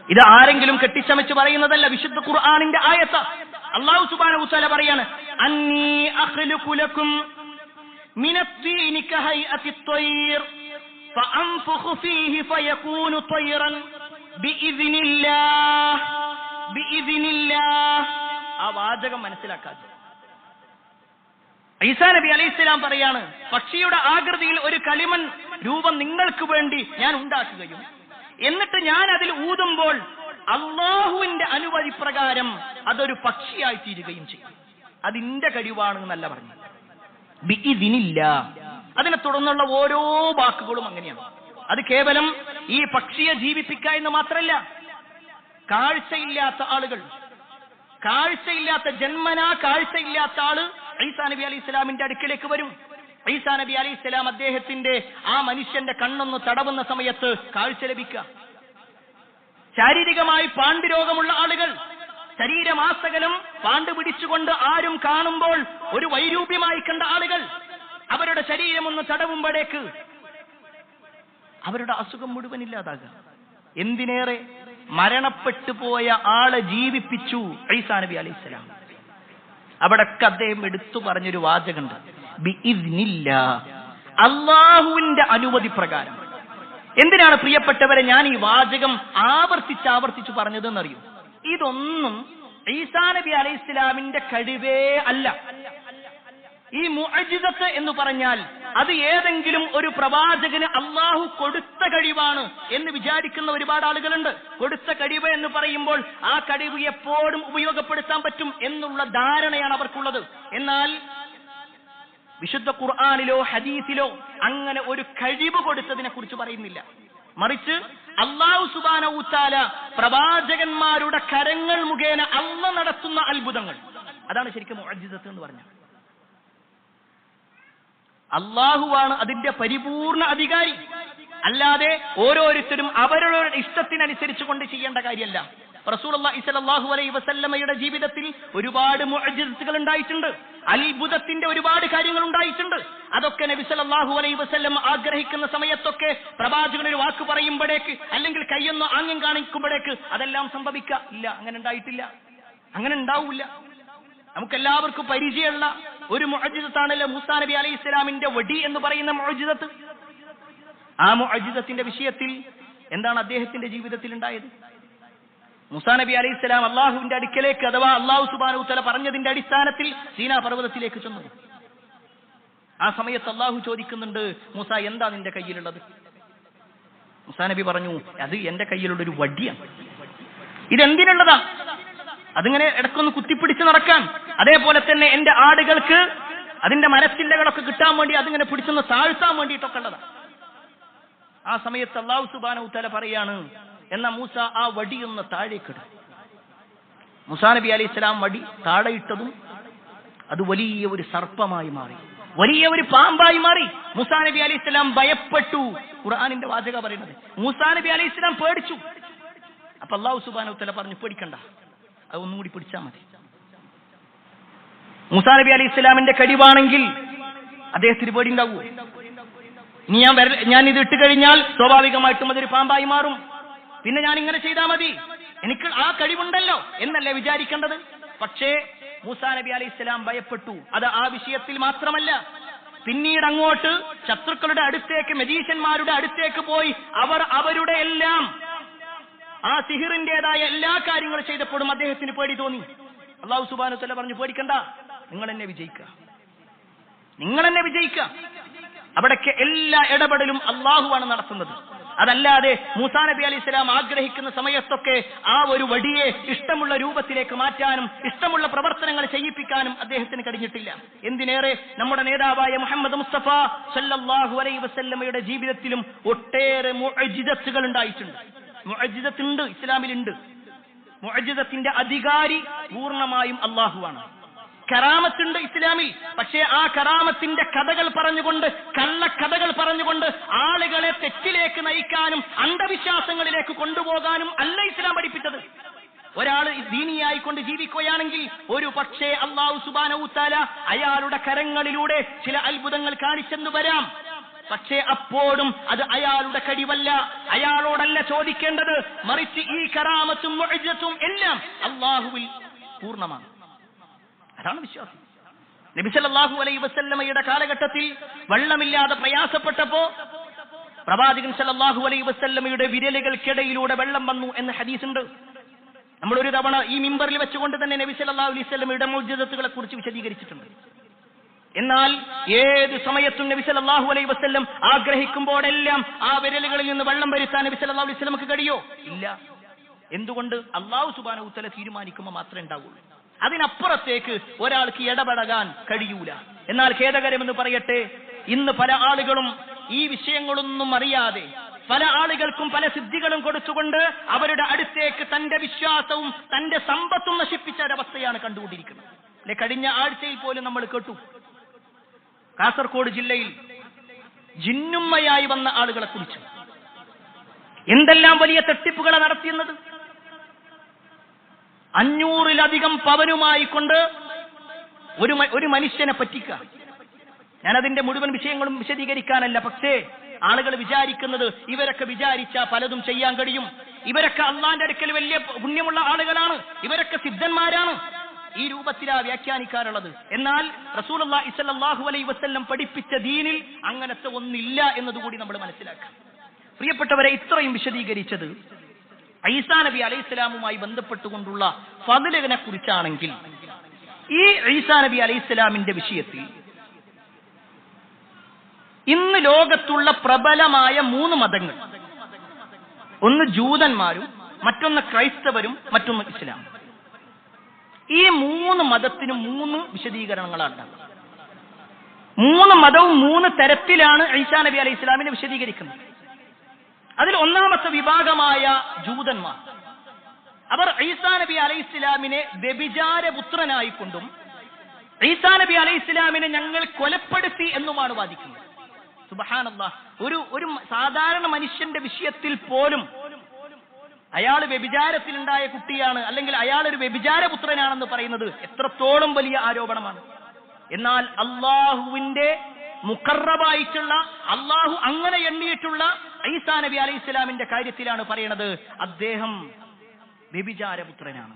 ഇത് ആരെങ്കിലും കെട്ടിച്ചമച്ച് പറയുന്നതല്ല, വിശുദ്ധ ഖുർആനിന്റെ ആയത്ത്. അല്ലാഹു സുബ്ഹാനഹു വ തആല പറയാണ്, അന്നീ അഖ്ലുഖു ലക്കും മിനത്തീനി കഹൈഅത്തിത് ത്വയ്ർ ഫഅൻഫുഖു ഫീഹി ഫയകൂനു ത്വയ്റൻ ബിഇദ്നില്ലാഹ്. ആ വാചകം മനസ്സിലാക്കാതെ ഈസാ നബി അലൈഹിസ്സലാം പറയാണ്, പക്ഷിയുടെ ആകൃതിയിൽ ഒരു കളിമൺ രൂപം നിങ്ങൾക്ക് വേണ്ടി ഞാൻ ഉണ്ടാക്കുകയും എന്നിട്ട് ഞാൻ അതിൽ ഊതുമ്പോൾ അള്ളാഹുവിന്റെ അനുമതി പ്രകാരം അതൊരു പക്ഷിയായി തീരുകയും ചെയ്യും. അതിന്റെ കഴിവാണെന്നല്ല പറഞ്ഞു, ബിഇദ്നില്ല. അതിനെ തുടർന്നുള്ള ഓരോ വാക്കുകളും അങ്ങനെയാണ്. അത് കേവലം ഈ പക്ഷിയെ ജീവിപ്പിക്കുക എന്ന് മാത്രമല്ല, കാഴ്ചയില്ലാത്ത ആളുകൾ, കാഴ്ചയില്ലാത്ത ജന്മനാ കാഴ്ചയില്ലാത്ത ആള് ഈസാ നബി അലൈഹിസ്സലാമിന്റെ അടുക്കിലേക്ക് വരും. ഈസാ നബി അലൈഹിസ്സലാം അദ്ദേഹത്തിന്റെ ആ മനുഷ്യന്റെ കണ്ണൊന്ന് തടവുന്ന സമയത്ത് കാഴ്ച ലഭിക്കുക. ശാരീരികമായി പാണ്ഡുരോഗമുള്ള ആളുകൾ, ശരീരമാസകലം പാണ്ട് പിടിച്ചുകൊണ്ട് ആരും കാണുമ്പോൾ ഒരു വൈരൂപ്യമായി കണ്ട ആളുകൾ, അവരുടെ ശരീരം ഒന്ന് തടവുമ്പോഴേക്ക് അവരുടെ അസുഖം മുഴുവൻ ഇല്ലാതാകുക. എന്തിനേറെ മരണപ്പെട്ടു പോയ ആളെ ജീവിപ്പിച്ചു ഈസാ നബി അലൈഹിസ്സലാം. അവിടൊക്കെ അദ്ദേഹം എടുത്തു പറഞ്ഞൊരു വാചകമുണ്ട്, ബിഇദ്നില്ലാ, അള്ളാഹുവിന്റെ അനുമതി പ്രകാരം. എന്തിനാണ് പ്രിയപ്പെട്ടവരെ ഞാൻ ഈ വാചകം ആവർത്തിച്ചു പറഞ്ഞതെന്നറിയൂ? ഇതൊന്നും ഈസാ നബി അലൈഹിസ്സലാമിന്റെ കഴിവേ അല്ല. ഈ മുഅ്ജിസത്ത് എന്ന് പറഞ്ഞാൽ അത് ഏതെങ്കിലും ഒരു പ്രവാചകന് അള്ളാഹു കൊടുത്ത കഴിവാണ് എന്ന് വിചാരിക്കുന്ന ഒരുപാട് ആളുകളുണ്ട്. കൊടുത്ത കഴിവ് എന്ന് പറയുമ്പോൾ ആ കഴിവ് എപ്പോഴും ഉപയോഗപ്പെടുത്താൻ പറ്റും എന്നുള്ള ധാരണയാണ് അവർക്കുള്ളത്. എന്നാൽ വിശുദ്ധ ഖുർആനിലോ ഹദീസിലോ അങ്ങനെ ഒരു കഴിവ് കൊടുത്തതിനെ കുറിച്ച് പറയുന്നില്ല. മറിച്ച് അല്ലാഹു സുബ്ഹാനഹു വ തആല പ്രവാചകന്മാരുടെ കരങ്ങൾ മുഖേന അല്ലാഹു നടത്തുന്ന അത്ഭുതങ്ങൾ, അതാണ് ശരിക്കും മുഅ്ജിസത്ത് എന്ന് പറഞ്ഞത്. അള്ളാഹുവാണ് അതിന്റെ പരിപൂർണ അധികാരി, അല്ലാതെ ഓരോരുത്തരും അവരുടെ ഇഷ്ടത്തിനനുസരിച്ച് കൊണ്ട് ചെയ്യേണ്ട കാര്യമല്ല. റസൂലുള്ളാഹി സ്വല്ലല്ലാഹു അലൈഹി വസല്ലമയുടെ ജീവിതത്തിൽ ഒരുപാട് മുഅ്ജിസത്തുകൾ ഉണ്ടായിട്ടുണ്ട്, അത്ഭുതത്തിന്റെ ഒരുപാട് കാര്യങ്ങൾ ഉണ്ടായിട്ടുണ്ട്. അതൊക്കെ നബി സല്ലല്ലാഹു അലൈഹി വസല്ലം ആഗ്രഹിക്കുന്ന സമയത്തൊക്കെ പ്രവാചകൻ ഒരു വാക്ക് പറയുമ്പോഴേക്ക് അല്ലെങ്കിൽ കൈയൊന്ന് ആംഗ്യം കാണിക്കുമ്പോഴേക്ക് അതെല്ലാം സംഭവിക്കുക ഇല്ല, അങ്ങനെ ഉണ്ടായിട്ടില്ല, അങ്ങനെ ഉണ്ടാവില്ല. നമുക്കെല്ലാവർക്കും പരിചയമുള്ള ഒരു മുഅ്ജിസത്താണല്ലോ മൂസാ നബി അലൈഹിസ്സലാമിന്റെ വടി എന്ന് പറയുന്ന മുഅ്ജിസത്ത്. ആ മുഅ്ജിസത്തിന്റെ വിഷയത്തിൽ എന്താണ് അദ്ദേഹത്തിന്റെ ജീവിതത്തിൽ ഉണ്ടായത്? മൂസാ നബി അലൈഹിസ്സലാം അള്ളാഹുവിന്റെ അടുക്കലേക്ക്, അഥവാ അള്ളാഹു സുബ്ഹാനഹു വ തആല പറഞ്ഞതിന്റെ അടിസ്ഥാനത്തിൽ സീനാ പർവ്വതത്തിലേക്ക് ചെന്നു. ആ സമയത്ത് അള്ളാഹു ചോദിക്കുന്നുണ്ട്, മൂസ എന്താ നിന്റെ കയ്യിലുള്ളത്? മൂസാ നബി പറഞ്ഞു, അത് എന്റെ കയ്യിലുള്ള ഒരു വടിയാണ്. ഇതെന്തിനുള്ളതാ? അതിങ്ങനെ ഇടക്കൊന്ന് കുത്തിപ്പിടിച്ച് നടക്കാൻ, അതേപോലെ തന്നെ എന്റെ ആടുകൾക്ക് അതിന്റെ മരച്ചില്ലകളൊക്കെ കിട്ടാൻ വേണ്ടി അതിങ്ങനെ പിടിച്ചൊന്ന് താഴ്ത്താൻ വേണ്ടിയിട്ടൊക്കെ ഉള്ളതാ. ആ സമയത്ത് അല്ലാഹു സുബ്ഹാനഹു വ തആല പറയാണ്, എന്നാ മൂസ ആ വടിയൊന്ന് താഴേക്കിട. മൂസാ നബി അലൈഹിസ്സലാം വടി താഴെയിട്ടതും അത് വലിയ ഒരു സർപ്പമായി മാറി, വലിയ ഒരു പാമ്പായി മാറി. മൂസാ നബി അലൈഹിസ്സലാം ഭയപ്പെട്ടു. ഖുർആനിന്റെ വാചക പറയുന്നത്, മൂസാ നബി അലൈഹിസ്സലാം പേടിച്ചു. അപ്പൊ അല്ലാഹു സുബ്ഹാനഹു വ തആല പറഞ്ഞു, പേടിക്കണ്ട, അത് ഒന്നുകൂടി പിടിച്ചാൽ മതി. മൂസാ നബി അലൈഹി ഇസ്ലാമിന്റെ കഴിവാണെങ്കിൽ അദ്ദേഹത്തിന് പേടി ഉണ്ടാവൂ? ഇനി ഞാൻ ഇത് ഇട്ട് കഴിഞ്ഞാൽ സ്വാഭാവികമായിട്ടും അതൊരു പാമ്പായി മാറും, പിന്നെ ഞാൻ ഇങ്ങനെ ചെയ്താൽ മതി, എനിക്ക് ആ കഴിവുണ്ടല്ലോ എന്നല്ലേ വിചാരിക്കേണ്ടത്. പക്ഷേ മൂസാ നബി അലൈഹി ഇസ്ലാം ഭയപ്പെട്ടു. അത് ആ വിഷയത്തിൽ മാത്രമല്ല, പിന്നീട് അങ്ങോട്ട് ശത്രുക്കളുടെ അടുത്തേക്ക്, മജീഷ്യന്മാരുടെ അടുത്തേക്ക് പോയി അവരുടെ എല്ലാം ആ സിഹിറിന്റേതായ എല്ലാ കാര്യങ്ങളും ചെയ്തപ്പോഴും അദ്ദേഹത്തിന് പേടി തോന്നി. അല്ലാഹു സുബ്ഹാനഹു വ തആല പറഞ്ഞു, പേടിക്കണ്ട, നിങ്ങൾ എന്നെ വിജയിക്കുക, നിങ്ങൾ എന്നെ വിജയിക്കുക. അവിടേക്ക് എല്ലാ ഇടപെടലും അള്ളാഹുവാണ് നടത്തുന്നത്. അതല്ലാതെ മൂസാ നബി അലൈഹിസ്സലാം ആഗ്രഹിക്കുന്ന സമയത്തൊക്കെ ആ ഒരു വടിയെ ഇഷ്ടമുള്ള രൂപത്തിലേക്ക് മാറ്റാനും ഇഷ്ടമുള്ള പ്രവർത്തനങ്ങൾ ചെയ്യിപ്പിക്കാനും അദ്ദേഹത്തിന് കഴിഞ്ഞിട്ടില്ല. എന്തിനേറെ നമ്മുടെ നേതാവായ മുഹമ്മദ് മുസ്തഫ സല്ലല്ലാഹു അലൈഹി വസല്ലമയുടെ ജീവിതത്തിലും ഒട്ടേറെ മുഅ്ജിസത്തുകൾ ഉണ്ടായിട്ടുണ്ട്. മുഅ്ജിസത്തുണ്ട്, ഇസ്ലാമിലുണ്ട്. മുഅ്ജിസത്തിന്റെ അധികാരി പൂർണ്ണമായും അല്ലാഹുവാണ്. കറാമത്തുണ്ട് ഇസ്ലാമിൽ. പക്ഷേ ആ കറാമത്തിന്റെ കഥകൾ പറഞ്ഞുകൊണ്ട്, കള്ളക്കഥകൾ പറഞ്ഞുകൊണ്ട് ആളുകളെ തെറ്റിലേക്ക് നയിക്കാനും അന്ധവിശ്വാസങ്ങളിലേക്ക് കൊണ്ടുപോകാനും അല്ല ഇസ്ലാം പഠിപ്പിച്ചത്. ഒരാൾ ദീനിയായിക്കൊണ്ട് ജീവിക്കുകയാണെങ്കിൽ ഒരു പക്ഷേ അല്ലാഹു സുബ്ഹാനഹു തആല അയാളുടെ കരങ്ങളിലൂടെ ചില അത്ഭുതങ്ങൾ കാണിച്ചെന്നു വരാം. പക്ഷേ അപ്പോഴും അത് അയാളുടെ കഴിവല്ല, അയാളോടല്ല ചോദിക്കേണ്ടത്. മറിച്ച് ഈ കറാമത്തും മുഅ്ജിസത്തും എല്ലാം അല്ലാഹുവിൽ പൂർണ്ണമാണ്. അതാണ് വിശ്വാസം. നബി സല്ലല്ലാഹു അലൈഹി വസല്ലമയുടെ കാലഘട്ടത്തിൽ വെള്ളമില്ലാതെ പ്രയാസപ്പെട്ടപ്പോ പ്രവാചകൻ സല്ലല്ലാഹു അലൈഹി വസല്ലമയുടെ വിരലുകൾക്കിടയിലൂടെ വെള്ളം വന്നു എന്ന ഹദീസുണ്ട്. നമ്മളൊരു തവണ ഈ മിമ്പറിൽ വെച്ചുകൊണ്ട് തന്നെ നബി സല്ലല്ലാഹു അലൈഹി വസല്ലമയുടെ മുഅ്ജിസത്തുകളെ കുറിച്ച് വിശദീകരിച്ചിട്ടുണ്ട്. എന്നാൽ ഏത് സമയത്തും നബി സല്ലല്ലാഹു അലൈഹി വസല്ലം ആഗ്രഹിക്കുമ്പോഴെല്ലാം ആ വിരലുകളിൽ നിന്ന് വെള്ളം വരുത്താൻ നബി സല്ലല്ലാഹു അലൈഹി വസല്ലമക്ക് കഴിയോ? ഇല്ല. എന്തുകൊണ്ട്? അല്ലാഹു സുബ്ഹാനഹു വതആല തീരുമാനിക്കുമ്പോൾ മാത്രമേ ഉണ്ടാവുള്ളൂ. അതിനപ്പുറത്തേക്ക് ഒരാൾക്ക് ഇടപെടാൻ കഴിയൂല. എന്നാൽ ഖേദകരമെന്ന് പറയട്ടെ, ഇന്ന് പല ആളുകളും ഈ വിഷയങ്ങളൊന്നും അറിയാതെ പല ആളുകൾക്കും പല സിദ്ധികളും കൊടുത്തുകൊണ്ട് അവരുടെ അടുത്തേക്ക് തന്റെ വിശ്വാസവും തന്റെ സമ്പത്തും നശിപ്പിച്ച ഒരവസ്ഥയാണ് കണ്ടുകൊണ്ടിരിക്കുന്നത്. അല്ലെ, കഴിഞ്ഞ ആഴ്ചയിൽ പോലും നമ്മൾ കേട്ടു കാസർഗോഡ് ജില്ലയിൽ ജിന്നുമ്മയായി വന്ന ആളുകളെ കുറിച്ച് എന്തെല്ലാം വലിയ തട്ടിപ്പുകളെ നടത്തിയെന്നത്. 500-ലധികം പവനുമായി കൊണ്ട് ഒരു മനുഷ്യനെ പറ്റിക്കുക. ഞാനതിന്റെ മുഴുവൻ വിഷയങ്ങളും വിശദീകരിക്കാനല്ല, പക്ഷേ ആളുകൾ വിചാരിക്കുന്നത് ഇവരൊക്കെ വിചാരിച്ചാൽ പലതും ചെയ്യാൻ കഴിയും, ഇവരൊക്കെ അള്ളാന്റെ അടുക്കൽ വലിയ പുണ്യമുള്ള ആളുകളാണ്, ഇവരൊക്കെ സിദ്ധന്മാരാണ്. ഈ രൂപത്തിലാ വ്യാഖ്യാനിക്കാറുള്ളത്. എന്നാൽ റസൂലുള്ളാഹി സ്വല്ലല്ലാഹു അലൈഹി വസല്ലം പഠിപ്പിച്ച ദീനിൽ അങ്ങനത്തെ ഒന്നില്ല എന്നതുകൂടി നമ്മൾ മനസ്സിലാക്കുക. പ്രിയപ്പെട്ടവരെ, ഇത്രയും വിശദീകരിച്ചത് ഈസാ നബി അലൈഹിസ്സലാമുമായി ബന്ധപ്പെട്ടുകൊണ്ടുള്ള ഫദ്ലിനെ കുറിച്ചാണെങ്കിൽ, ഈ ഈസാ നബി അലൈഹിസ്സലാമിന്റെ വിഷയത്തിൽ ഇന്ന് ലോകത്തുള്ള പ്രബലമായ 3 മതങ്ങൾ, ഒന്ന് ജൂതന്മാരും, മറ്റൊന്ന് ക്രൈസ്തവരും, മറ്റൊന്ന് ഇസ്ലാം. ഈ 3 മതത്തിനും 3 വിശദീകരണങ്ങളാണ്. 3 മതവും 3 തരത്തിലാണ് ഈസാ നബി അലൈഹി ഇസ്ലാമിനെ വിശദീകരിക്കുന്നത്. അതിൽ ഒന്നാമത്തെ വിഭാഗമായ ജൂതന്മാർ, അവർ ഈസാ നബി അലൈഹി ഇസ്ലാമിനെ വ്യഭിചാരപുത്രനായിക്കൊണ്ടും ഈസാ നബി അലൈഹി ഇസ്ലാമിനെ ഞങ്ങൾ കൊലപ്പെടുത്തി എന്നുമാണ് വാദിക്കുന്നത്. സുബ്ഹാനല്ലാഹ്, ഒരു സാധാരണ മനുഷ്യന്റെ വിഷയത്തിൽ പോലും അയാൾ വ്യഭിചാരത്തിലുണ്ടായ കുട്ടിയാണ്, അല്ലെങ്കിൽ അയാൾ ഒരു വ്യഭിചാരപുത്രനാണെന്ന് പറയുന്നത് എത്രത്തോളം വലിയ ആരോപണമാണ്. എന്നാൽ അള്ളാഹുവിന്റെ മുഖറബായിട്ടുള്ള, അള്ളാഹു അങ്ങനെ എണ്ണിയിട്ടുള്ള ഈസാ നബി അലൈഹി ഇസ്ലാമിന്റെ കാര്യത്തിലാണ് പറയുന്നത് അദ്ദേഹം വ്യഭിചാരപുത്രനാണ്.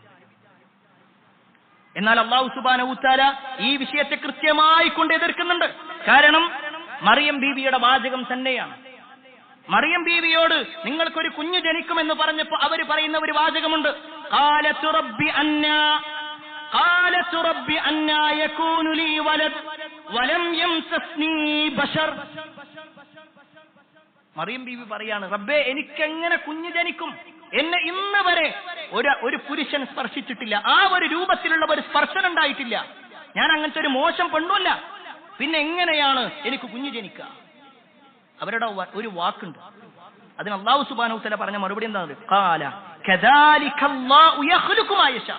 എന്നാൽ അല്ലാഹു സുബ്ഹാനഹു വതആല ഈ വിഷയത്തെ കൃത്യമായി കൊണ്ട് എതിർക്കുന്നുണ്ട്. കാരണം മറിയം ബീവിയുടെ വാചകം തന്നെയാണ്. മറിയം ബീവിയോട് നിങ്ങൾക്കൊരു കുഞ്ഞ് ജനിക്കുമെന്ന് പറഞ്ഞപ്പോ അവർ പറയുന്ന ഒരു വാചകമുണ്ട്, ഖാലതു റബ്ബി അന്നാ യകൂനു ലീ വലദ് വലം യംസസ്നീ ബശർ. മറിയം ബീവി പറയാണ്, റബ്ബേ എനിക്കെങ്ങനെ കുഞ്ഞ് ജനിക്കും? എന്നെ ഇന്ന് വരെ ഒരു പുരുഷൻ സ്പർശിച്ചിട്ടില്ല, ആ ഒരു രൂപത്തിലുള്ള ഒരു സ്പർശനം ഉണ്ടായിട്ടില്ല, ഞാൻ അങ്ങനത്തെ ഒരു മോശം പെണ്ണുമല്ല, പിന്നെ എങ്ങനെയാണ് എനിക്ക് കുഞ്ഞ് ജനിക്കുക? അവരുടെ ഒരു വാക്കുണ്ട്, അതിന് അല്ലാഹു സുബ്ഹാനഹു വതആല പറഞ്ഞ മറുപടി എന്താണ്? ഖാല കദാലിക അല്ലാഹു യഖ്ലുഖു മാ യശാ.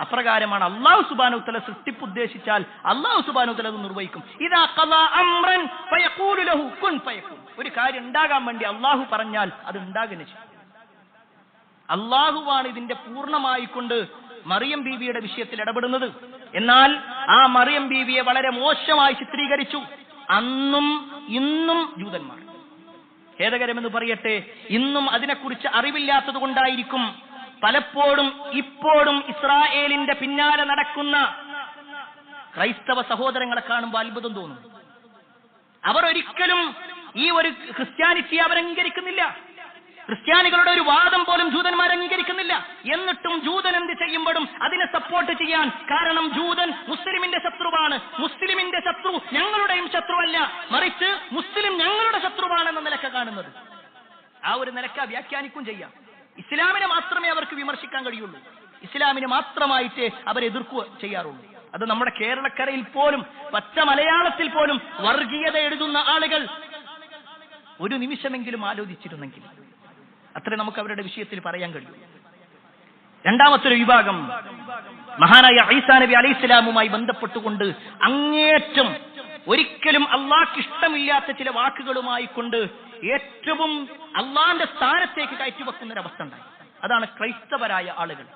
അപ്രകാരമാണ് അല്ലാഹു സുബ്ഹാനഹു വതആല സൃഷ്ടിപ്പ് ഉദ്ദേശിച്ചാൽ അല്ലാഹു സുബ്ഹാനഹു വതആല അത് നിർവഹിക്കും. ഇദാ ഖലാ അംറൻ ഫയഖൂലു ലഹു കുൻ ഫയകുൻ. ഒരു കാര്യം ഉണ്ടാകാൻ വേണ്ടി അല്ലാഹു പറഞ്ഞാൽ അത് ഉണ്ടാകുകയും ചെയ്യും. അല്ലാഹുവാണ് ഇതിന്റെ പൂർണ്ണമായി കൊണ്ട് മറിയം ബീവിയുടെ വിഷയത്തിൽ ഇടപെടുന്നത്. എന്നാൽ ആ മറിയം ബീവിയെ വളരെ മോശമായി ചിത്രീകരിച്ചു അന്നും ഇന്നും ജൂതന്മാർ. ഖേദകരമെന്ന് പറയട്ടെ, ഇന്നും അതിനെക്കുറിച്ച് അറിവില്ലാത്തത് കൊണ്ടായിരിക്കും പലപ്പോഴും ഇപ്പോഴും ഇസ്രായേലിന്റെ പിന്നാലെ നടക്കുന്ന ക്രൈസ്തവ സഹോദരങ്ങളെ കാണുമ്പോൾ അത്ഭുതം തോന്നും. അവർ ഒരിക്കലും ഈ ഒരു ക്രിസ്ത്യാനിറ്റി അവർ അംഗീകരിക്കുന്നില്ല. ക്രിസ്ത്യാനികളുടെ ഒരു വാദം പോലും ജൂതന്മാർ അംഗീകരിക്കുന്നില്ല. എന്നിട്ടും ജൂതൻ എന്ത് ചെയ്യുമ്പോഴും അതിനെ സപ്പോർട്ട് ചെയ്യാൻ, കാരണം ജൂതൻ മുസ്ലിമിന്റെ ശത്രുവാണ്, മുസ്ലിമിന്റെ ശത്രു ഞങ്ങളുടെയും ശത്രുവല്ല, മറിച്ച് മുസ്ലിം ഞങ്ങളുടെ ശത്രുവാണെന്ന നിലക്ക് കാണുന്നത്. ആ ഒരു നിലക്ക് വ്യാഖ്യാനിക്കും ചെയ്യാം. ഇസ്ലാമിനെ മാത്രമേ അവർക്ക് വിമർശിക്കാൻ കഴിയുള്ളൂ, ഇസ്ലാമിനെ മാത്രമായിട്ട് അവരെതിർക്കുക ചെയ്യാറുള്ളൂ. അത് നമ്മുടെ കേരളക്കരയിൽ പോലും പച്ച മലയാളത്തിൽ പോലും വർഗീയത എഴുതുന്ന ആളുകൾ ഒരു നിമിഷമെങ്കിലും ആലോചിച്ചിരുന്നെങ്കിൽ അത്രേ നമുക്ക് അവരുടെ വിഷയത്തിൽ പറയാൻ കഴിയും. രണ്ടാമത്തെ വിഭാഗം മഹാനായ ഈസാ നബി അലൈഹിസ്സലാമുമായി ബന്ധപ്പെട്ടുകൊണ്ട് അങ്ങേറ്റം ഒരിക്കലും അള്ളാഹ്ക്ക് ഇഷ്ടമില്ലാത്ത ചില വാക്കുകളുമായി കൊണ്ട് ഏറ്റവും അള്ളാന്റെ സ്ഥാനത്തേക്ക് കയറ്റിവെക്കുന്നൊരവസ്ഥ ഉണ്ടായി. അതാണ് ക്രൈസ്തവരായ ആളുകൾ.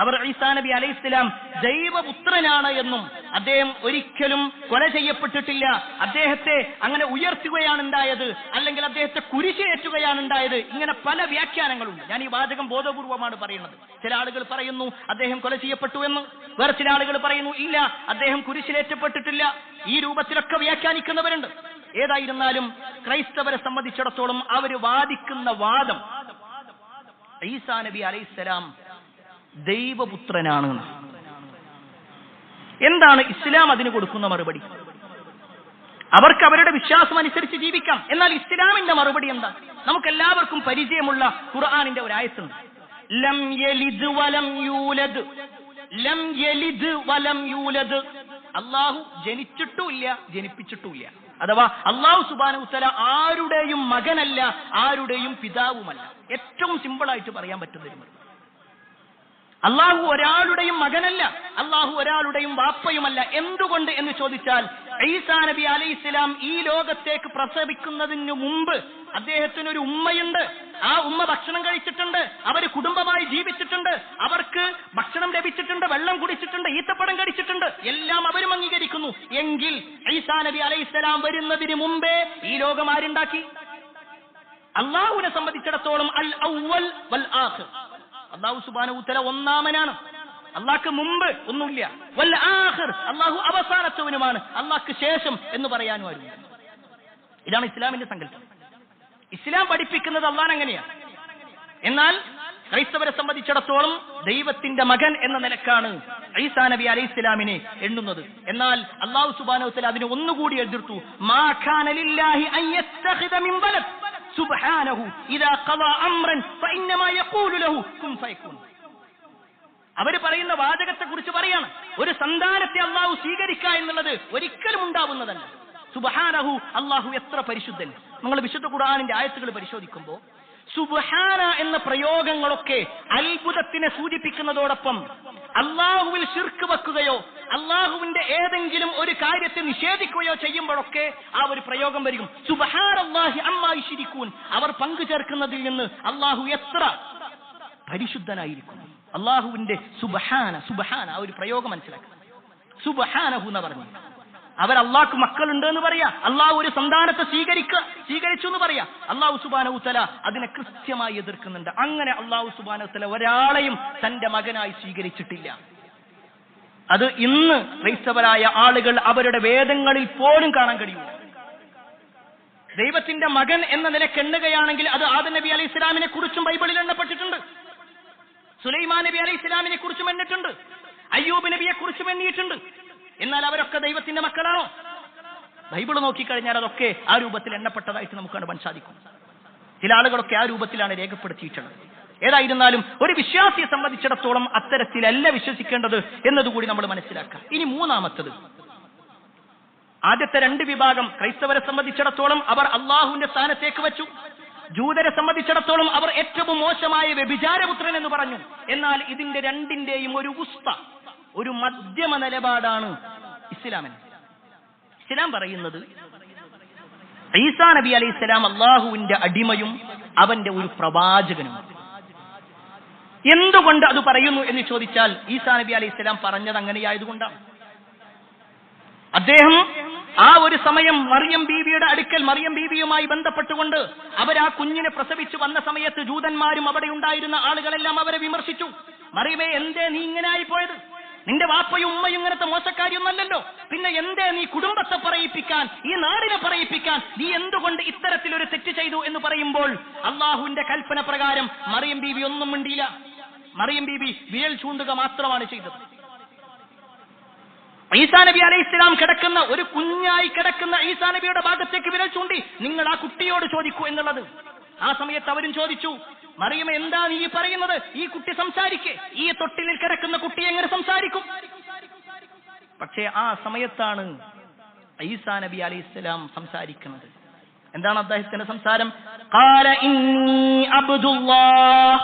അവർ ഈസാ നബി അലൈഹിസ്സലാം ദൈവപുത്രനാണ് എന്നും അദ്ദേഹം ഒരിക്കലും കൊല ചെയ്യപ്പെട്ടിട്ടില്ല, അദ്ദേഹത്തെ അങ്ങനെ ഉയർത്തുകയാണ് ഉണ്ടായത്, അല്ലെങ്കിൽ അദ്ദേഹത്തെ കുരിശേറ്റുകയാണ് ഉണ്ടായത്, ഇങ്ങനെ പല വ്യാഖ്യാനങ്ങളുണ്ട്. ഞാൻ ഈ വാചകം ബോധപൂർവമാണ് പറയുന്നത്. ചില ആളുകൾ പറയുന്നു അദ്ദേഹം കൊല ചെയ്യപ്പെട്ടു എന്ന്, വേറെ ചില ആളുകൾ പറയുന്നു ഇല്ല അദ്ദേഹം കുരിശിലേറ്റപ്പെട്ടിട്ടില്ല. ഈ രൂപത്തിലൊക്കെ വ്യാഖ്യാനിക്കുന്നവരുണ്ട്. ഏതായിരുന്നാലും ക്രൈസ്തവരെ സംബന്ധിച്ചിടത്തോളം അവർ വാദിക്കുന്ന വാദം ഈസാ നബി അലൈഹിസ്സലാം ദൈവപുത്രനാണ്. എന്താണ് ഇസ്ലാം അതിന് കൊടുക്കുന്ന മറുപടി? അവർക്ക് അവരുടെ വിശ്വാസം അനുസരിച്ച് ജീവിക്കാം. എന്നാൽ ഇസ്ലാമിന്റെ മറുപടി എന്താ? നമുക്കെല്ലാവർക്കും പരിചയമുള്ള ഖുർആനിന്റെ ഒരു ആയത്തുണ്ട്, ലം യലിദ് വലം യൂലദ്. ലം യലിദ് വലം യൂലദ്, അല്ലാഹു ജനിച്ചിട്ടുമില്ല ജനിപ്പിച്ചിട്ടുമില്ല. അഥവാ അല്ലാഹു സുബ്ഹാനഹു വതആല ആരുടെയും മകനല്ല, ആരുടെയും പിതാവുമല്ല. ഏറ്റവും സിമ്പിളായിട്ട് പറയാൻ പറ്റുന്ന അള്ളാഹു ഒരാളുടെയും മകനല്ല, അള്ളാഹു ഒരാളുടെയും വാപ്പയുമല്ല. എന്തുകൊണ്ട് എന്ന് ചോദിച്ചാൽ ഈസാ നബി അലൈഹിസ്സലാം ഈ ലോകത്തേക്ക് പ്രസവിക്കുന്നതിന് മുമ്പ് അദ്ദേഹത്തിനൊരു ഉമ്മയുണ്ട്. ആ ഉമ്മ ഭക്ഷണം കഴിച്ചിട്ടുണ്ട്, അവർ കുടുംബമായി ജീവിച്ചിട്ടുണ്ട്, അവർക്ക് ഭക്ഷണം ലഭിച്ചിട്ടുണ്ട്, വെള്ളം കുടിച്ചിട്ടുണ്ട്, ഈത്തപ്പഴം കഴിച്ചിട്ടുണ്ട്, എല്ലാം അവരും അംഗീകരിക്കുന്നു. എങ്കിൽ ഈസാ നബി അലൈഹിസ്സലാം വരുന്നതിന് മുമ്പേ ഈ ലോകം ആരുണ്ടാക്കി? അള്ളാഹുവിനെ സംബന്ധിച്ചിടത്തോളം അൽ അവ്വൽ വൽ ആഖിർ, അല്ലാഹു സുബ്ഹാനഹു വതആല ഒന്നാമനാണ്, അള്ളാഹ്ക്ക് മുമ്പ് ഒന്നുമില്ല. വൽ ആഖിർ, അള്ളാഹു അവസാനത്തവനുമാണ്, അള്ളാഹ്ക്ക് ശേഷം എന്ന് പറയാനും ആരും. ഇതാണ് ഇസ്ലാമിന്റെ സങ്കല്പം. ഇസ്ലാം പഠിപ്പിക്കുന്നത് അള്ളാഹ് അങ്ങനെയാണ്. എന്നാൽ ക്രൈസ്തവരെ സംബന്ധിച്ചിടത്തോളം ദൈവത്തിന്റെ മകൻ എന്ന നിലക്കാണ് ഈസാ നബി അലൈഹിസ്സലാമിനെ എണ്ണുന്നത്. എന്നാൽ അല്ലാഹു സുബ്ഹാനഹു വതആല അതിനെ ഒന്നുകൂടി എതിർത്തു. മാ കാന ലില്ലാഹി അൻ യത്തഖിദ മിൻ വലദ് സുബ്ഹാനഹു ഇദാ ഖളാ അംറൻ ഫഇന്നമാ യഖൂലു ലഹു കുൻ ഫയകൂൻ. അവർ പറയുന്ന വാചകത്തെ കുറിച്ച് പറയാണ്, ഒരു സന്താനത്തെ അള്ളാഹു സ്വീകരിക്കുക എന്നുള്ളത് ഒരിക്കലും ഉണ്ടാവുന്നതല്ല. സുബ്ഹാനഹു, അള്ളാഹു എത്ര പരിശുദ്ധൻ. നിങ്ങൾ വിശുദ്ധ ഖുർആനിന്റെ ആയത്തുകൾ പരിശോധിക്കുമ്പോൾ സുബ്ഹാന എന്ന പ്രയോഗങ്ങളൊക്കെ അത്ഭുതത്തിനെ സൂചിപ്പിക്കുന്നതോടൊപ്പം അള്ളാഹുവിൽ ശിർക്ക് വെക്കുകയോ അള്ളാഹുവിന്റെ ഏതെങ്കിലും ഒരു കാര്യത്തെ നിഷേധിക്കുകയോ ചെയ്യുമ്പോഴൊക്കെ ആ ഒരു പ്രയോഗം വരും. സുബ്ഹാനല്ലാഹി അമ്മാ യുശ്രികൂൻ, അവർ പങ്കു ചേർക്കുന്നതിൽ നിന്ന് അള്ളാഹു എത്ര പരിശുദ്ധനായിരിക്കും. അള്ളാഹുവിന്റെ സുബ്ഹാന സുബ്ഹാന ആ ഒരു പ്രയോഗം മനസ്സിലാക്കുക. സുബ്ഹാനഹു എന്ന് പറഞ്ഞു അവർ അള്ളാഹ്ക്ക് മക്കളുണ്ട് എന്ന് പറയാ, അള്ളാഹു ഒരു സന്താനത്തെ സ്വീകരിച്ചു എന്ന് പറയാ. അള്ളാഹു സുബ്ഹാനഹു വതആല അതിനെ കൃത്യമായി എതിർക്കുന്നുണ്ട്. അങ്ങനെ അള്ളാഹു സുബ്ഹാനഹു വതആല ഒരാളെയും തന്റെ മകനായി സ്വീകരിച്ചിട്ടില്ല. അത് ഇന്ന് ക്രൈസ്തവരായ ആളുകൾ അവരുടെ വേദങ്ങളിൽ പോലും കാണാൻ കഴിയും. ദൈവത്തിന്റെ മകൻ എന്ന നിലയ്ക്ക് എണ്ണുകയാണെങ്കിൽ അത് ആദം നബി അലൈഹി ഇസ്ലാമിനെ കുറിച്ചും ബൈബിളിൽ എണ്ണപ്പെട്ടിട്ടുണ്ട്, സുലൈമാൻ നബി അലൈഹി ഇസ്ലാമിനെ കുറിച്ചും എണ്ണിട്ടുണ്ട്, അയ്യൂബ് നബിയെ കുറിച്ചും എണ്ണിയിട്ടുണ്ട്. എന്നാൽ അവരൊക്കെ ദൈവത്തിന്റെ മക്കളാണോ? ബൈബിൾ നോക്കിക്കഴിഞ്ഞാൽ അതൊക്കെ ആ രൂപത്തിൽ എണ്ണപ്പെട്ടതായിട്ട് നമുക്ക് കാണാൻ സാധിക്കും. ചില ആളുകളൊക്കെ ആ രൂപത്തിലാണ് രേഖപ്പെടുത്തിയിട്ടുള്ളത്. ഏതായിരുന്നാലും ഒരു വിശ്വാസിയെ സംബന്ധിച്ചിടത്തോളം അത്തരത്തിലല്ല വിശ്വസിക്കേണ്ടത് എന്നതുകൂടി നമ്മൾ മനസ്സിലാക്കാം. ഇനി മൂന്നാമത്തത്, ആദ്യത്തെ രണ്ട് വിഭാഗം ക്രൈസ്തവരെ സംബന്ധിച്ചിടത്തോളം അവർ അള്ളാഹുവിന്റെ സ്ഥാനത്തേക്ക് വെച്ചു. ജൂതരെ സംബന്ധിച്ചിടത്തോളം അവർ ഏറ്റവും മോശമായ വ്യഭിചാരപുത്രൻ എന്ന് പറഞ്ഞു. എന്നാൽ ഇതിന്റെ രണ്ടിന്റെയും ഒരു ഉസ്ത, ഒരു മധ്യമ നിലപാടാണ് ഇസ്ലാമിന്. ഇസ്ലാം പറയുന്നത് ഈസാ നബി അലൈഹിസ്സലാം അള്ളാഹുവിന്റെ അടിമയും അവന്റെ ഒരു പ്രവാചകനും. എന്തുകൊണ്ട് അത് പറയുന്നു എന്ന് ചോദിച്ചാൽ ഈസാ നബി അലൈഹിസ്സലാം പറഞ്ഞത് അങ്ങനെയായതുകൊണ്ടാണ്. അദ്ദേഹം ആ ഒരു സമയം മറിയം ബീവിയുടെ അടുക്കൽ മറിയം ബീവിയുമായി ബന്ധപ്പെട്ടുകൊണ്ട് അവർ ആ കുഞ്ഞിനെ പ്രസവിച്ചു വന്ന സമയത്ത് ജൂതന്മാരും അവിടെ ഉണ്ടായിരുന്ന ആളുകളെല്ലാം അവരെ വിമർശിച്ചു. മറിയമേ, എന്തേ നീ ഇങ്ങനെയായി പോയത്? നിന്റെ വാപ്പയും ഉമ്മയും ഇങ്ങനത്തെ മോശക്കാരിയൊന്നല്ലോ, പിന്നെ എന്തേ നീ കുടുംബത്തെ പറയിപ്പിക്കാൻ, ഈ നാടിനെ പറയിപ്പിക്കാൻ നീ എന്തുകൊണ്ട് ഇത്തരത്തിലൊരു തെറ്റ് ചെയ്തു എന്ന് പറയുമ്പോൾ അള്ളാഹുവിന്റെ കൽപ്പന പ്രകാരം മറിയം ബീവി ഒന്നും മിണ്ടിയില്ല. മറിയം ബീവി വിരൽ ചൂണ്ടുക മാത്രമാണ് ചെയ്തത്. ഈസാ നബി അലൈഹിസ്സലാം കിടക്കുന്ന ഒരു കുഞ്ഞായി കിടക്കുന്ന ഈസാ നബിയുടെ ഭാഗത്തേക്ക് വിരൽ ചൂണ്ടി നിങ്ങൾ ആ കുട്ടിയോട് ചോദിക്കൂ എന്നുള്ളത്. ആ സമയത്ത് അവരും ചോദിച്ചു, മറിയം എന്താ നീ പറയുന്നത്? ഈ കുട്ടി സംസാരിക്കേ, ഈ തൊട്ടിലിൽ കിടക്കുന്ന കുട്ടി എങ്ങനെ സംസാരിക്കും? പക്ഷേ ആ സമയത്താണ് ഈസാ നബി അലൈഹിസ്സലാം സംസാരിക്കുന്നത്. എന്താണ് അദ്ദേഹത്തിന്റെ സംസാരം? ഖാല ഇന്നി അബ്ദുല്ലാഹ്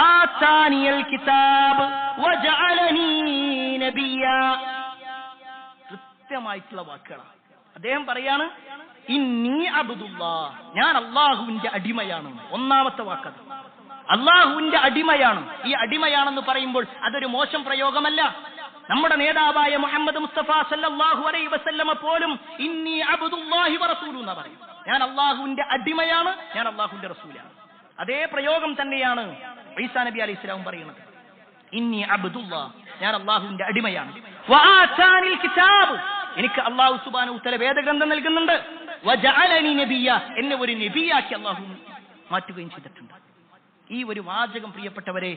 ആതാനിയൽ കിതാബ് വജഅലനീ നബിയ്യാ. കൃത്യമായിട്ടുള്ള വാക്കുകളാണ്. അദ്ദേഹം പറയാണ്, ഇന്നി അബ്ദുല്ലാഹ്, ഞാൻ അല്ലാഹുവിന്റെ അടിമയാണ്. ഒന്നാമത്തെ വാക്കത് അല്ലാഹുവിന്റെ അടിമയാണ്. ഈ അടിമയാണെന്ന് പറയുമ്പോൾ അതൊരു മോശം പ്രയോഗമല്ല. നമ്മുടെ നേതാവായ മുഹമ്മദ് മുസ്തഫ സല്ലല്ലാഹു അലൈഹി വസല്ലമ പോലും ഇന്നി അബ്ദുല്ലാഹി വറസൂലു എന്ന് പറയും. ഞാൻ അല്ലാഹുവിന്റെ അടിമയാണ്, ഞാൻ അല്ലാഹുവിന്റെ റസൂലാണ്. അതേ പ്രയോഗം തന്നെയാണ് ഈസാ നബി അലൈഹിസ്സലാം പറയുന്നത്. ഇന്നി അബ്ദുല്ലാഹ്, ഞാൻ അല്ലാഹുവിന്റെ അടിമയാണ്. വആതാനിൽ കിതാബ്, എനിക്ക് അല്ലാഹു സുബ്ഹാനഹു വതആല വേദഗ്രന്ഥം നൽകുന്നുണ്ട്. വജഅലനി നബിയ്യ, എന്നെ ഒരു നബിയാക്കി അല്ലാഹു മാറ്റുകയും ചെയ്തിട്ടുണ്ട്. ഈ ഒരു വാചകം പ്രിയപ്പെട്ടവരെ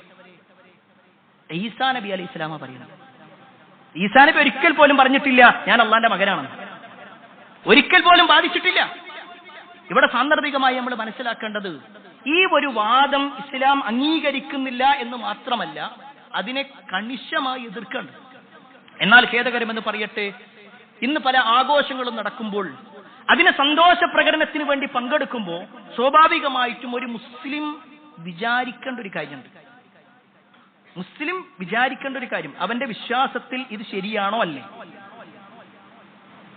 ഈസാ നബി അലൈഹിസ്സലാം പറയുന്നത്. ഈസാ നബി ഒരിക്കൽ പോലും പറഞ്ഞിട്ടില്ല ഞാൻ അള്ളാന്റെ മകനാണെന്ന്. ഒരിക്കൽ പോലും ബാധിച്ചിട്ടില്ല. ഇവിടെ സാന്ദർഭികമായി നമ്മൾ മനസ്സിലാക്കേണ്ടത്, ഈ ഒരു വാദം ഇസ്ലാം അംഗീകരിക്കുന്നില്ല എന്ന് മാത്രമല്ല, അതിനെ കണിശമായി എതിർക്കേണ്ടത്. എന്നാൽ ഖേദകരമെന്ന് പറയട്ടെ, ഇന്ന് പല ആഘോഷങ്ങളും നടക്കുമ്പോൾ അതിനെ സന്തോഷ പ്രകടനത്തിന് വേണ്ടി പങ്കെടുക്കുമ്പോൾ സ്വാഭാവികമായിട്ടും ഒരു മുസ്ലിം വിചാരിക്കേണ്ട ഒരു കാര്യമുണ്ട്. മുസ്ലിം വിചാരിക്കേണ്ട ഒരു കാര്യം, അവന്റെ വിശ്വാസത്തിൽ ഇത് ശരിയാണോ അല്ലേ?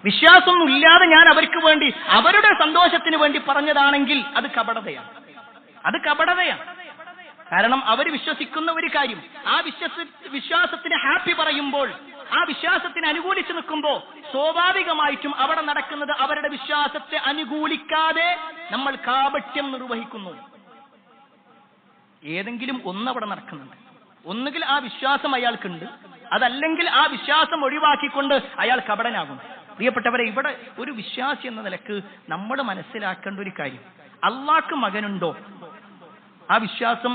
വിശ്വാസമൊന്നും ഇല്ലാതെ ഞാൻ അവർക്ക് വേണ്ടി, അവരുടെ സന്തോഷത്തിന് വേണ്ടി പറഞ്ഞതാണെങ്കിൽ അത് കപടതയാണ്. അത് കപടതയാണ്. കാരണം അവർ വിശ്വസിക്കുന്ന ഒരു കാര്യം, ആ വിശ്വാസത്തിന് ഹാപ്പി പറയുമ്പോൾ, ആ വിശ്വാസത്തിന് അനുകൂലിച്ച് നിൽക്കുമ്പോൾ സ്വാഭാവികമായിട്ടും അവിടെ നടക്കുന്നത് അവരുടെ വിശ്വാസത്തെ അനുകൂലിക്കാതെ നമ്മൾ കാപട്യം നിർവഹിക്കുന്നു. ഏതെങ്കിലും ഒന്നവിടെ നടക്കുന്നുണ്ട്. ഒന്നുകിൽ ആ വിശ്വാസം അയാൾക്കുണ്ട്, അതല്ലെങ്കിൽ ആ വിശ്വാസം ഒഴിവാക്കിക്കൊണ്ട് അയാൾ കപടനാകും. പ്രിയപ്പെട്ടവരെ, ഇവിടെ ഒരു വിശ്വാസി എന്ന നിലക്ക് നമ്മൾ മനസ്സിലാക്കേണ്ട ഒരു കാര്യം, അള്ളാഹ്ക്ക് മകനുണ്ടോ? ആ വിശ്വാസം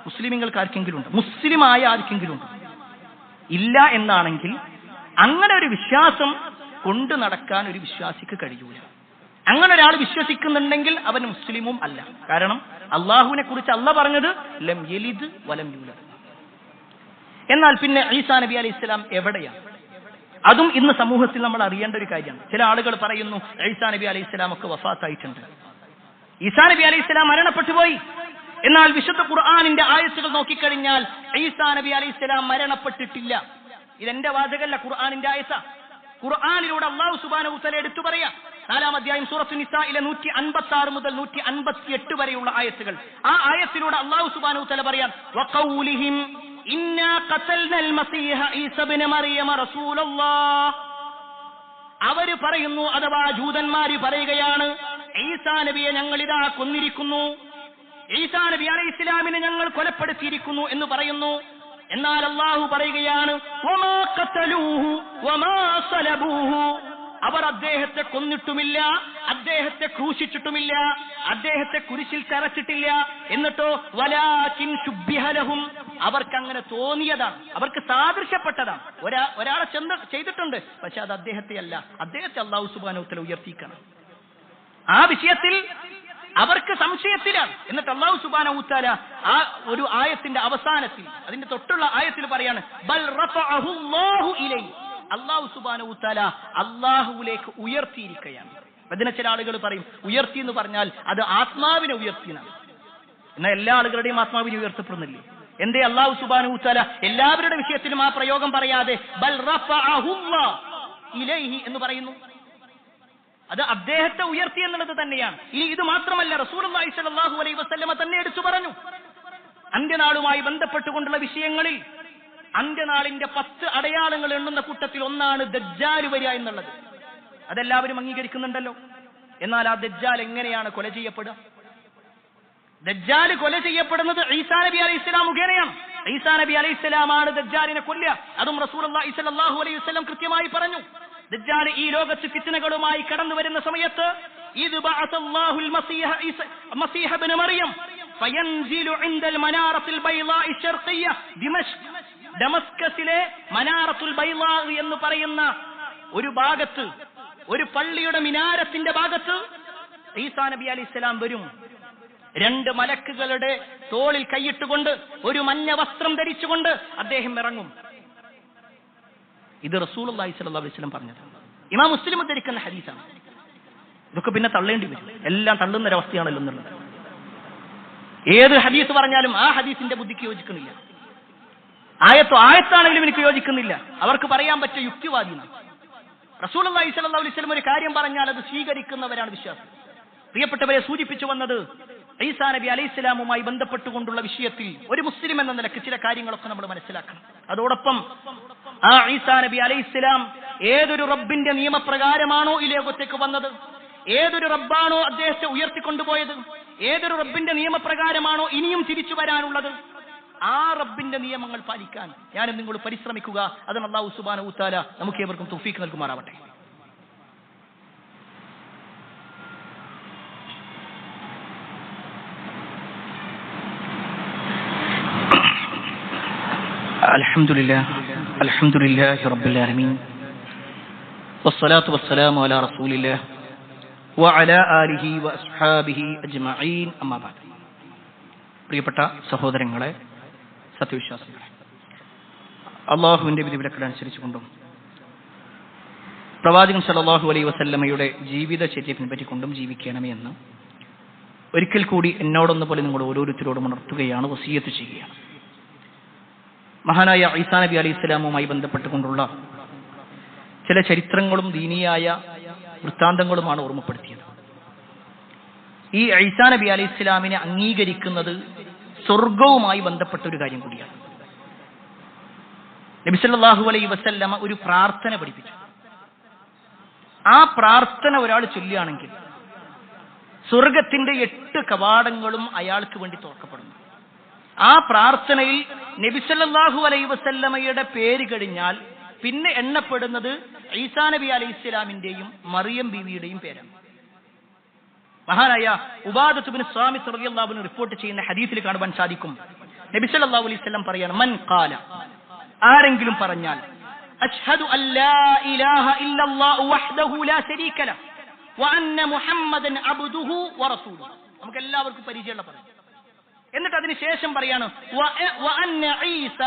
മുസ്ലിങ്ങൾക്ക് ആർക്കെങ്കിലും ഉണ്ട്? മുസ്ലിമായ ആർക്കെങ്കിലും ഉണ്ട്? ഇല്ല എന്നാണെങ്കിൽ അങ്ങനെ ഒരു വിശ്വാസം കൊണ്ടു നടക്കാൻ ഒരു വിശ്വാസിക്ക് കഴിയൂല. അങ്ങനെ ഒരാൾ വിശ്വസിക്കുന്നുണ്ടെങ്കിൽ അവൻ മുസ്ലിമും അല്ല. കാരണം അള്ളാഹുവിനെ കുറിച്ച് അള്ളാഹ് പറഞ്ഞത് ലം യലിദ് വലം യൂലദ്. എന്നാൽ പിന്നെ ഈസാ നബി അലൈഹിസ്സലാം എവിടെയാണ്? അതും ഇന്ന് സമൂഹത്തിൽ നമ്മൾ അറിയേണ്ട ഒരു കാര്യമാണ്. ചില ആളുകൾ പറയുന്നു ഈസാ നബി അലൈഹിസ്സലാം ഒക്കെ വഫാത്തായിട്ടുണ്ട്, ഈസാ നബി അലൈഹിസ്സലാം മരണപ്പെട്ടു പോയി. എന്നാൽ വിശുദ്ധ ഖുർആനിന്റെ ആയത്തുകൾ നോക്കിക്കഴിഞ്ഞാൽ ഈസാ നബി അലൈഹിസ്സലാം മരണപ്പെട്ടിട്ടില്ല. ഇതെന്റെ വാചകമല്ല, ഖുർആനിന്റെ ആയത്ത. ഖുർആനിലൂടെ അല്ലാഹു സുബ്ഹാനഹു വ തആല എടുത്തു പറയാ. 4-ാം അധ്യായം സൂറത്തു നിസായിലെ 156 മുതൽ 158 വരെയുള്ള ആയത്തുകൾ. ആ ആയത്തിലൂടെ അല്ലാഹു സുബ്ഹാനഹു വ തആല പറയാം, വഖൗലിഹിം ഇന്നാ ഖതൽനൽ മസീഹ ഈസ ഇബ്ന മറിയമ റസൂലല്ലാഹ്. അവർ പറയുന്നു, അഥവാ ജൂതന്മാർ പറയുകയാണ്, ഈസാ നബിയെ ഞങ്ങൾ ഇതാ കൊന്നിരിക്കുന്നു, ഈസാ നബി അലൈഹിസ്സലാമിനെ ഞങ്ങൾ കൊലപ്പെടുത്തിയിരിക്കുന്നു എന്ന് പറയുന്നു. എന്നാൽ അല്ലാഹു പറയുകയാണ്, വമാ ഖതലൂഹു വമാ സലബൂഹു. അവർ അദ്ദേഹത്തെ കൊന്നിട്ടുമില്ല, അദ്ദേഹത്തെ ക്രൂശിച്ചിട്ടുമില്ല, അദ്ദേഹത്തെ കുരിശിൽ തറച്ചിട്ടില്ല. എന്നിട്ടോ വലാകിൻ ശുബ്ബിഹ ലഹും, അവർക്ക് അങ്ങനെ തോന്നിയതാണ്, അവർക്ക് സാദൃശ്യപ്പെട്ടതാണ്. ഒരാളെ ചെയ്തിട്ടുണ്ട്, പക്ഷെ അത് അദ്ദേഹത്തെ അല്ല, അദ്ദേഹത്തെ അല്ലാഹു സുബ്ഹാനഹു വ തആല ഉയർത്തിക്കണം. ആ വിഷയത്തിൽ അവർക്ക് സംശയത്തിലാണ്. എന്നിട്ട് അല്ലാഹു സുബ്ഹാനഹു വ തആല ആ ഒരു ആയത്തിന്റെ അവസാനത്തിൽ, അതിന്റെ തൊട്ടുള്ള ആയത്തിൽ പറയാണ്, ബൽ റഫഅഹു അല്ലാഹു ഇലൈഹി, അല്ലാഹു സുബ്ഹാനഹു വ തആല അല്ലാഹുവിലേക്ക് ഉയർത്തിയിരിക്കുകയാണ്. അതിനെ ചില ആളുകൾ പറയും, ഉയർത്തി എന്ന് പറഞ്ഞാൽ അത് ആത്മാവിനെ ഉയർത്തിയാണ്. എന്നാൽ എല്ലാ ആളുകളുടെയും ആത്മാവിനെ ഉയർത്തപ്പെടുന്നില്ലേ? എന്തേ അല്ലാഹു സുബ്ഹാനഹു വ തആല എല്ലാവരുടെ വിഷയത്തിലും ആ പ്രയോഗം പറയാതെ ബൽ റഫഅഹു അല്ലാഹു ഇലൈഹി എന്ന് പറയുന്നു? അത് അദ്ദേഹത്തെ ഉയർത്തി എന്നുള്ളത് തന്നെയാണ്. ഇനി ഇത് മാത്രമല്ല, റസൂലുള്ളാഹി സ്വല്ലല്ലാഹു അലൈഹി വസല്ലമ തന്നെ എടുത്തു പറഞ്ഞു, അന്ത്യനാളുമായി ബന്ധപ്പെട്ടുകൊണ്ടുള്ള വിഷയങ്ങളിൽ അന്ത്യനാളിന്റെ 10 അടയാളങ്ങൾ എണ്ണുന്ന കൂട്ടത്തിൽ ഒന്നാണ് ദജ്ജാൽ വരിക എന്നുള്ളത്. അതെല്ലാവരും അംഗീകരിക്കുന്നുണ്ടല്ലോ. എന്നാൽ ആ ദജ്ജാൽ എങ്ങനെയാണ് കൊല ചെയ്യപ്പെടുക? ദജ്ജാൽ കൊല ചെയ്യപ്പെടുന്നത് ഈസാ നബി അലൈഹിസ്സലാം മുഖേനയാണ്. ഈസാ നബി അലൈഹിസ്സലാമാണ് ദജ്ജാലിനെ കൊല്ലുക. അതും റസൂലുള്ളാഹി സ്വല്ലല്ലാഹു അലൈഹി വസല്ലം കൃത്യമായി പറഞ്ഞു. ദജ്ജാൽ ഈ ലോകത്ത് ഫിത്നകളുമായി കടന്നു വരുന്ന സമയത്ത് ഇദ് ബഅസല്ലാഹുൽ മസീഹ ഇബ്ന മറിയം ഫയൻസിലു ഇൻദൽ മനാറത്തുൽ ബൈളാഇ ശർഖിയ്യ ദിമഷ്ക്, ഡമസ്കസിലെ മനാറത്തുൽ ബൈളാ എന്ന് പറയുന്ന ഒരു ഭാഗത്ത്, ഒരു പള്ളിയുടെ മിനാരത്തിന്റെ ഭാഗത്ത് ഈസാ നബി അലൈഹിസ്സലാം വരും. 2 മലക്കുകളുടെ തോളിൽ കൈയിട്ടുകൊണ്ട് ഒരു മഞ്ഞ വസ്ത്രം ധരിച്ചുകൊണ്ട് അദ്ദേഹം ഇറങ്ങും. ഇത് റസൂലുള്ളാഹി സ്വല്ലല്ലാഹു അലൈഹി വസല്ലം പറഞ്ഞതാണ്. ഇമാം മുസ്ലിം ഉദ്ധരിക്കുന്ന ഹദീസാണ്. ഇതൊക്കെ പിന്നെ തള്ളേണ്ടി വരും. എല്ലാം തള്ളുന്നൊരവസ്ഥയാണല്ലോ എന്നുള്ളത്. ഏത് ഹദീസ് പറഞ്ഞാലും ആ ഹദീസിന്റെ ബുദ്ധിക്ക് യോജിക്കുന്നില്ല. ആയത്താണെങ്കിലും എനിക്ക് യോജിക്കുന്നില്ല. അവർക്ക് പറയാൻ പറ്റിയ യുക്തിവാദിയാണ്. റസൂലുള്ളാഹി സ്വല്ലല്ലാഹു അലൈഹി വസല്ലം ഒരു കാര്യം പറഞ്ഞാൽ അത് സ്വീകരിക്കുന്നവരാണ് വിശ്വാസം. പ്രിയപ്പെട്ടവരെ, സൂചിപ്പിച്ചു വന്നത് ഈസാ നബി അലൈഹിസ്സലാമുമായി ബന്ധപ്പെട്ടുകൊണ്ടുള്ള വിഷയത്തിൽ ഒരു മുസ്ലിം എന്ന നിലയ്ക്ക് ചില കാര്യങ്ങളൊക്കെ നമ്മൾ മനസ്സിലാക്കണം. അതോടൊപ്പം ആ ഈസാ നബി അലൈഹിസ്സലാം ഏതൊരു റബ്ബിന്റെ നിയമപ്രകാരമാണോ ഈ ലോകത്തേക്ക് വന്നത്, ഏതൊരു റബ്ബാണോ അദ്ദേഹത്തെ ഉയർത്തിക്കൊണ്ടുപോയത്, ഏതൊരു റബ്ബിന്റെ നിയമപ്രകാരമാണോ ഇനിയും തിരിച്ചു വരാനുള്ളത്, ആ റബ്ബിന്റെ നിയമങ്ങൾ പാലിക്കാൻ ഞാനും നിങ്ങൾ പരിശ്രമിക്കുക. അതിന് അല്ലാഹു സുബ്ഹാനഹു വ തആല നമുക്ക് ഏവർക്കും തൗഫീഖ് നൽകുമാറാവട്ടെ. അൽഹംദുലില്ലാഹി റബ്ബിൽ ആലമീൻ വസ്സലാത്തു വസ്സലാമു അലാ റസൂലില്ലാഹ് വഅലാ ആലിഹി വഅസ്ഹാബിഹി അജ്മഈൻ. അമ്മാ ബഅദ്. പ്രിയപ്പെട്ട സഹോദരങ്ങളെ, സത്യവിശ്വാസികളെ, അള്ളാഹുവിന്റെ വിധിവിലക്കനുസരിച്ചുകൊണ്ടും പ്രവാചകൻ സല്ലല്ലാഹു അലൈഹി വസല്ലമയുടെ ജീവിതചര്യയെ പിൻപറ്റിക്കൊണ്ടും ജീവിക്കണമേ എന്ന് ഒരിക്കൽ കൂടി എന്നോടൊന്നുപോലെ നിങ്ങൾ ഓരോരുത്തരോടും ഉണർത്തുകയാണ്, വസിയ്യത്ത് ചെയ്യുകയാണ്. മഹാനായ ഈസാ നബി അലൈഹിസ്സലാമുമായി ബന്ധപ്പെട്ടുകൊണ്ടുള്ള ചില ചരിത്രങ്ങളും ദീനിയായ വൃത്താന്തങ്ങളുമാണ് ഓർമ്മപ്പെടുത്തിയത്. ഈ ഈസാ നബി അലൈഹിസ്സലാമിനെ അംഗീകരിക്കുന്നത് സ്വർഗവുമായി ബന്ധപ്പെട്ട ഒരു കാര്യം കൂടിയാണ്. നബി സല്ലല്ലാഹു അലൈഹി വസല്ലമ ഒരു പ്രാർത്ഥന പഠിപ്പിച്ചു. ആ പ്രാർത്ഥന ഒരാൾ ചൊല്ലുകയാണെങ്കിൽ സ്വർഗത്തിന്റെ 8 കവാടങ്ങളും അയാൾക്ക് വേണ്ടി തുറക്കപ്പെടുന്നു. ആ പ്രാർത്ഥനയിൽ നബി സല്ലല്ലാഹു അലൈഹി വസല്ലമയുടെ പേര് കഴിഞ്ഞാൽ പിന്നെ എണ്ണപ്പെടുന്നത് ഈസാ നബി അലൈഹിസ്സലാമിന്റെയും മറിയം ബീവിയുടെയും പേരാണ്. മഹാനായ ഉബാദത്ത് ഇബ്നു സ്വാമിത്ത് റളിയല്ലാഹു അൻഹു റിപ്പോർട്ട് ചെയ്യുന്ന ഹദീസിൽ കാണുവാൻ സാധിക്കും, നബി സല്ലല്ലാഹു അലൈഹി വസല്ലം പറയാണ്, മൻ ഖാല, ആരെങ്കിലും പറഞ്ഞാൽ, അശ്ഹദു അല്ലാ ഇലാഹ ഇല്ലല്ലാഹു വഹ്ദഹു ലാ ശരീക ലഹു വഅന്ന മുഹമ്മദൻ അബ്ദുഹു വറസൂലുഹു. നമുക്ക് എല്ലാവർക്കും പരിചയമുള്ള പറയും. എന്നിട്ട് അതിന് ശേഷം പറയാണ്, വഅന്ന ഈസ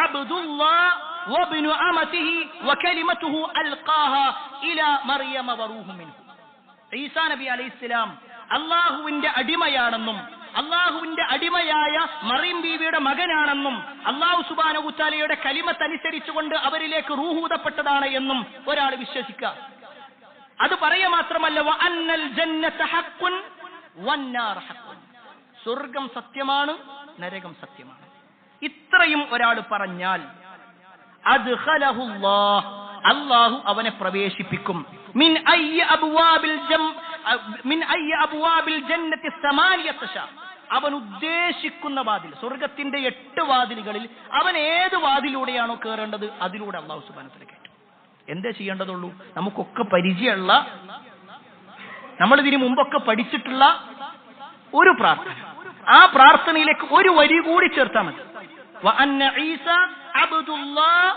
അബ്ദുല്ലാഹ് വബ്നു അമതിഹി വകലിമതുഹു അൽഖാഹാ ഇലാ മറിയമ വറൂഹു മിൻഹു. ഈസാ നബി അലൈഹിസ്സലാം അല്ലാഹുവിന്റെ അടിമയാണെന്നും അല്ലാഹുവിന്റെ അടിമയായ മറിയം ബീവിയുടെ മകനാണെന്നും അല്ലാഹു സുബ്ഹാനഹു വ തആലയുടെ കലിമത്ത് അനുസരിച്ചുകൊണ്ട് അവരിലേക്ക് റൂഹൂതപ്പെട്ടതാണ് എന്നും ഒരാൾ വിശ്വസിക്കുക. അത് പറയുക മാത്രമല്ല, വഅന്നൽ ജന്നത ഹഖ്ഖുൻ വന്നാർ ഹഖ്ഖുൻ, സ്വർഗം സത്യമാണ്, നരകം സത്യമാണ്. ഇത്രയും ഒരാൾ പറഞ്ഞാൽ അദ്ഖലഹുല്ലാഹ്, അല്ലാഹു അവനെ പ്രവേശിപ്പിക്കും. മിൻ അയ്യ അബ്വാബിൽ ജന്നത്തി സമാനിയത ശാ, അവൻ ഉദ്ദേശിക്കുന്ന വാതിൽ, സ്വർഗത്തിന്റെ 8 വാതിലുകളിൽ അവൻ ഏത് വാതിലൂടെയാണോ കയറേണ്ടത് അതിലൂടെ അല്ലാഹു സുബ്ഹാനഹു വ തആല കയറ്റും. എന്തേ ചെയ്യേണ്ടതുള്ളൂ? നമുക്കൊക്കെ പരിചയമുള്ള, നമ്മൾ ഇതിനു മുമ്പൊക്കെ പഠിച്ചിട്ടുള്ള ഒരു പ്രാർത്ഥന. ആ പ്രാർത്ഥനയിലേക്ക് ഒരു വരി കൂടി ചേർത്താൽ മതി. വഅന്ന ഈസ അബ്ദുല്ലാഹ്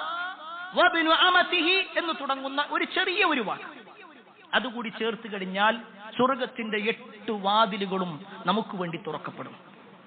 വബ്നു അമതിഹി എന്ന് തുടങ്ങുന്ന ഒരു ചെറിയ ഒരു വാക്ക് അതുകൂടി ചേർത്ത് കഴിഞ്ഞാൽ സ്വർഗത്തിന്റെ 8 വാതിലുകളും നമുക്ക് വേണ്ടി തുറക്കപ്പെടും.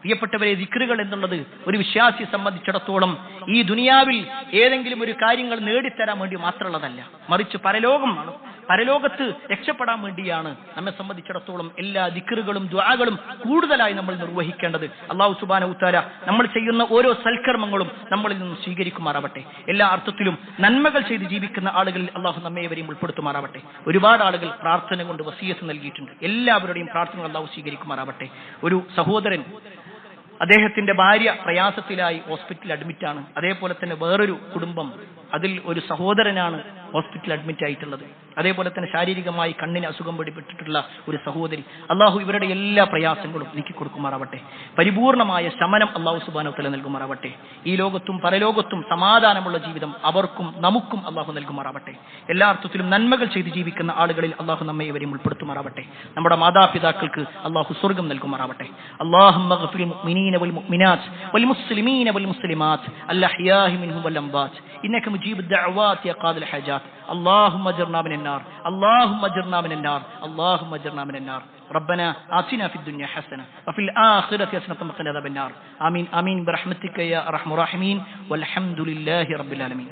പ്രിയപ്പെട്ടവരെ, ദിക്റുകൾ എന്നുള്ളത് ഒരു വിശ്വാസിയെ സംബന്ധിച്ചിടത്തോളം ഈ ദുനിയാവിൽ ഏതെങ്കിലും ഒരു കാര്യങ്ങൾ നേടിത്തരാൻ വേണ്ടി മാത്രമുള്ളതല്ല, മറിച്ച് പരലോകമാണ്. പരലോകത്ത് രക്ഷപ്പെടാൻ വേണ്ടിയാണ് നമ്മെ സംബന്ധിച്ചിടത്തോളം എല്ലാ ദിക്റുകളും ദുആകളും കൂടുതലായി നമ്മൾ നിർവഹിക്കേണ്ടത്. അല്ലാഹു സുബ്ഹാനഹു വ തആല നമ്മൾ ചെയ്യുന്ന ഓരോ സൽക്കർമ്മങ്ങളും നമ്മളിൽ നിന്നും സ്വീകരിക്കുമാറാവട്ടെ. എല്ലാ അർത്ഥത്തിലും നന്മകൾ ചെയ്ത് ജീവിക്കുന്ന ആളുകളിൽ അല്ലാഹു നമ്മേവരെയും ഉൾപ്പെടുത്തുമാറാവട്ടെ. ഒരുപാട് ആളുകൾ പ്രാർത്ഥന കൊണ്ട് വസിയത്ത് നൽകിയിട്ടുണ്ട്. എല്ലാവരുടെയും പ്രാർത്ഥന അല്ലാഹു സ്വീകരിക്കുമാറാവട്ടെ. ഒരു സഹോദരൻ, അദ്ദേഹത്തിന്റെ ഭാര്യ പ്രയാസത്തിലായി ഹോസ്പിറ്റലിൽ അഡ്മിറ്റാണ്. അതേപോലെ തന്നെ വേറൊരു കുടുംബം, അതിൽ ഒരു സഹോദരനാണ് ഹോസ്പിറ്റലിൽ അഡ്മിറ്റ് ആയിട്ടുള്ളത്. അതേപോലെ തന്നെ ശാരീരികമായി കണ്ണിന് അസുഖം പിടിപെട്ടിട്ടുള്ള ഒരു സഹോദരി. അള്ളാഹു ഇവരുടെ എല്ലാ പ്രയാസങ്ങളും നീക്കി കൊടുക്കുമാറാവട്ടെ. പരിപൂർണമായ ശമനം അള്ളാഹു സുബ്ഹാനഹു വ തആല നൽകുമാറാവട്ടെ. ഈ ലോകത്തും പരലോകത്തും സമാധാനമുള്ള ജീവിതം അവർക്കും നമുക്കും അള്ളാഹു നൽകുമാറാവട്ടെ. എല്ലാ അർത്ഥത്തിലും നന്മകൾ ചെയ്ത് ജീവിക്കുന്ന ആളുകളിൽ അള്ളാഹു നമ്മെ ഇവരെയും ഉൾപ്പെടുത്തുമാറാവട്ടെ. നമ്മുടെ മാതാപിതാക്കൾക്ക് അള്ളാഹു സ്വർഗം നൽകുമാറാവട്ടെ. അല്ലാഹുമ്മ ഗ്ഫിർ മുഅ്മിനീന വൽ മുഅ്മിനാത്ത് വൽ മുസ്ലിമീന വൽ മുസ്ലിമാത്ത് അൽ അഹ്യാഇ മിൻഹും വൽ അംവാത്ത് ഇന്നക മുജീബുദ് ദഅവാതി യാ ഖാദിൽ ഹജാത്ത്. اللهم اجرنا من النار اللهم اجرنا من النار اللهم اجرنا من النار ربنا آتنا في الدنيا حسنة وفي الآخرة حسنة وقنا عذاب النار آمين آمين برحمتك يا أرحم الراحمين والحمد لله رب العالمين.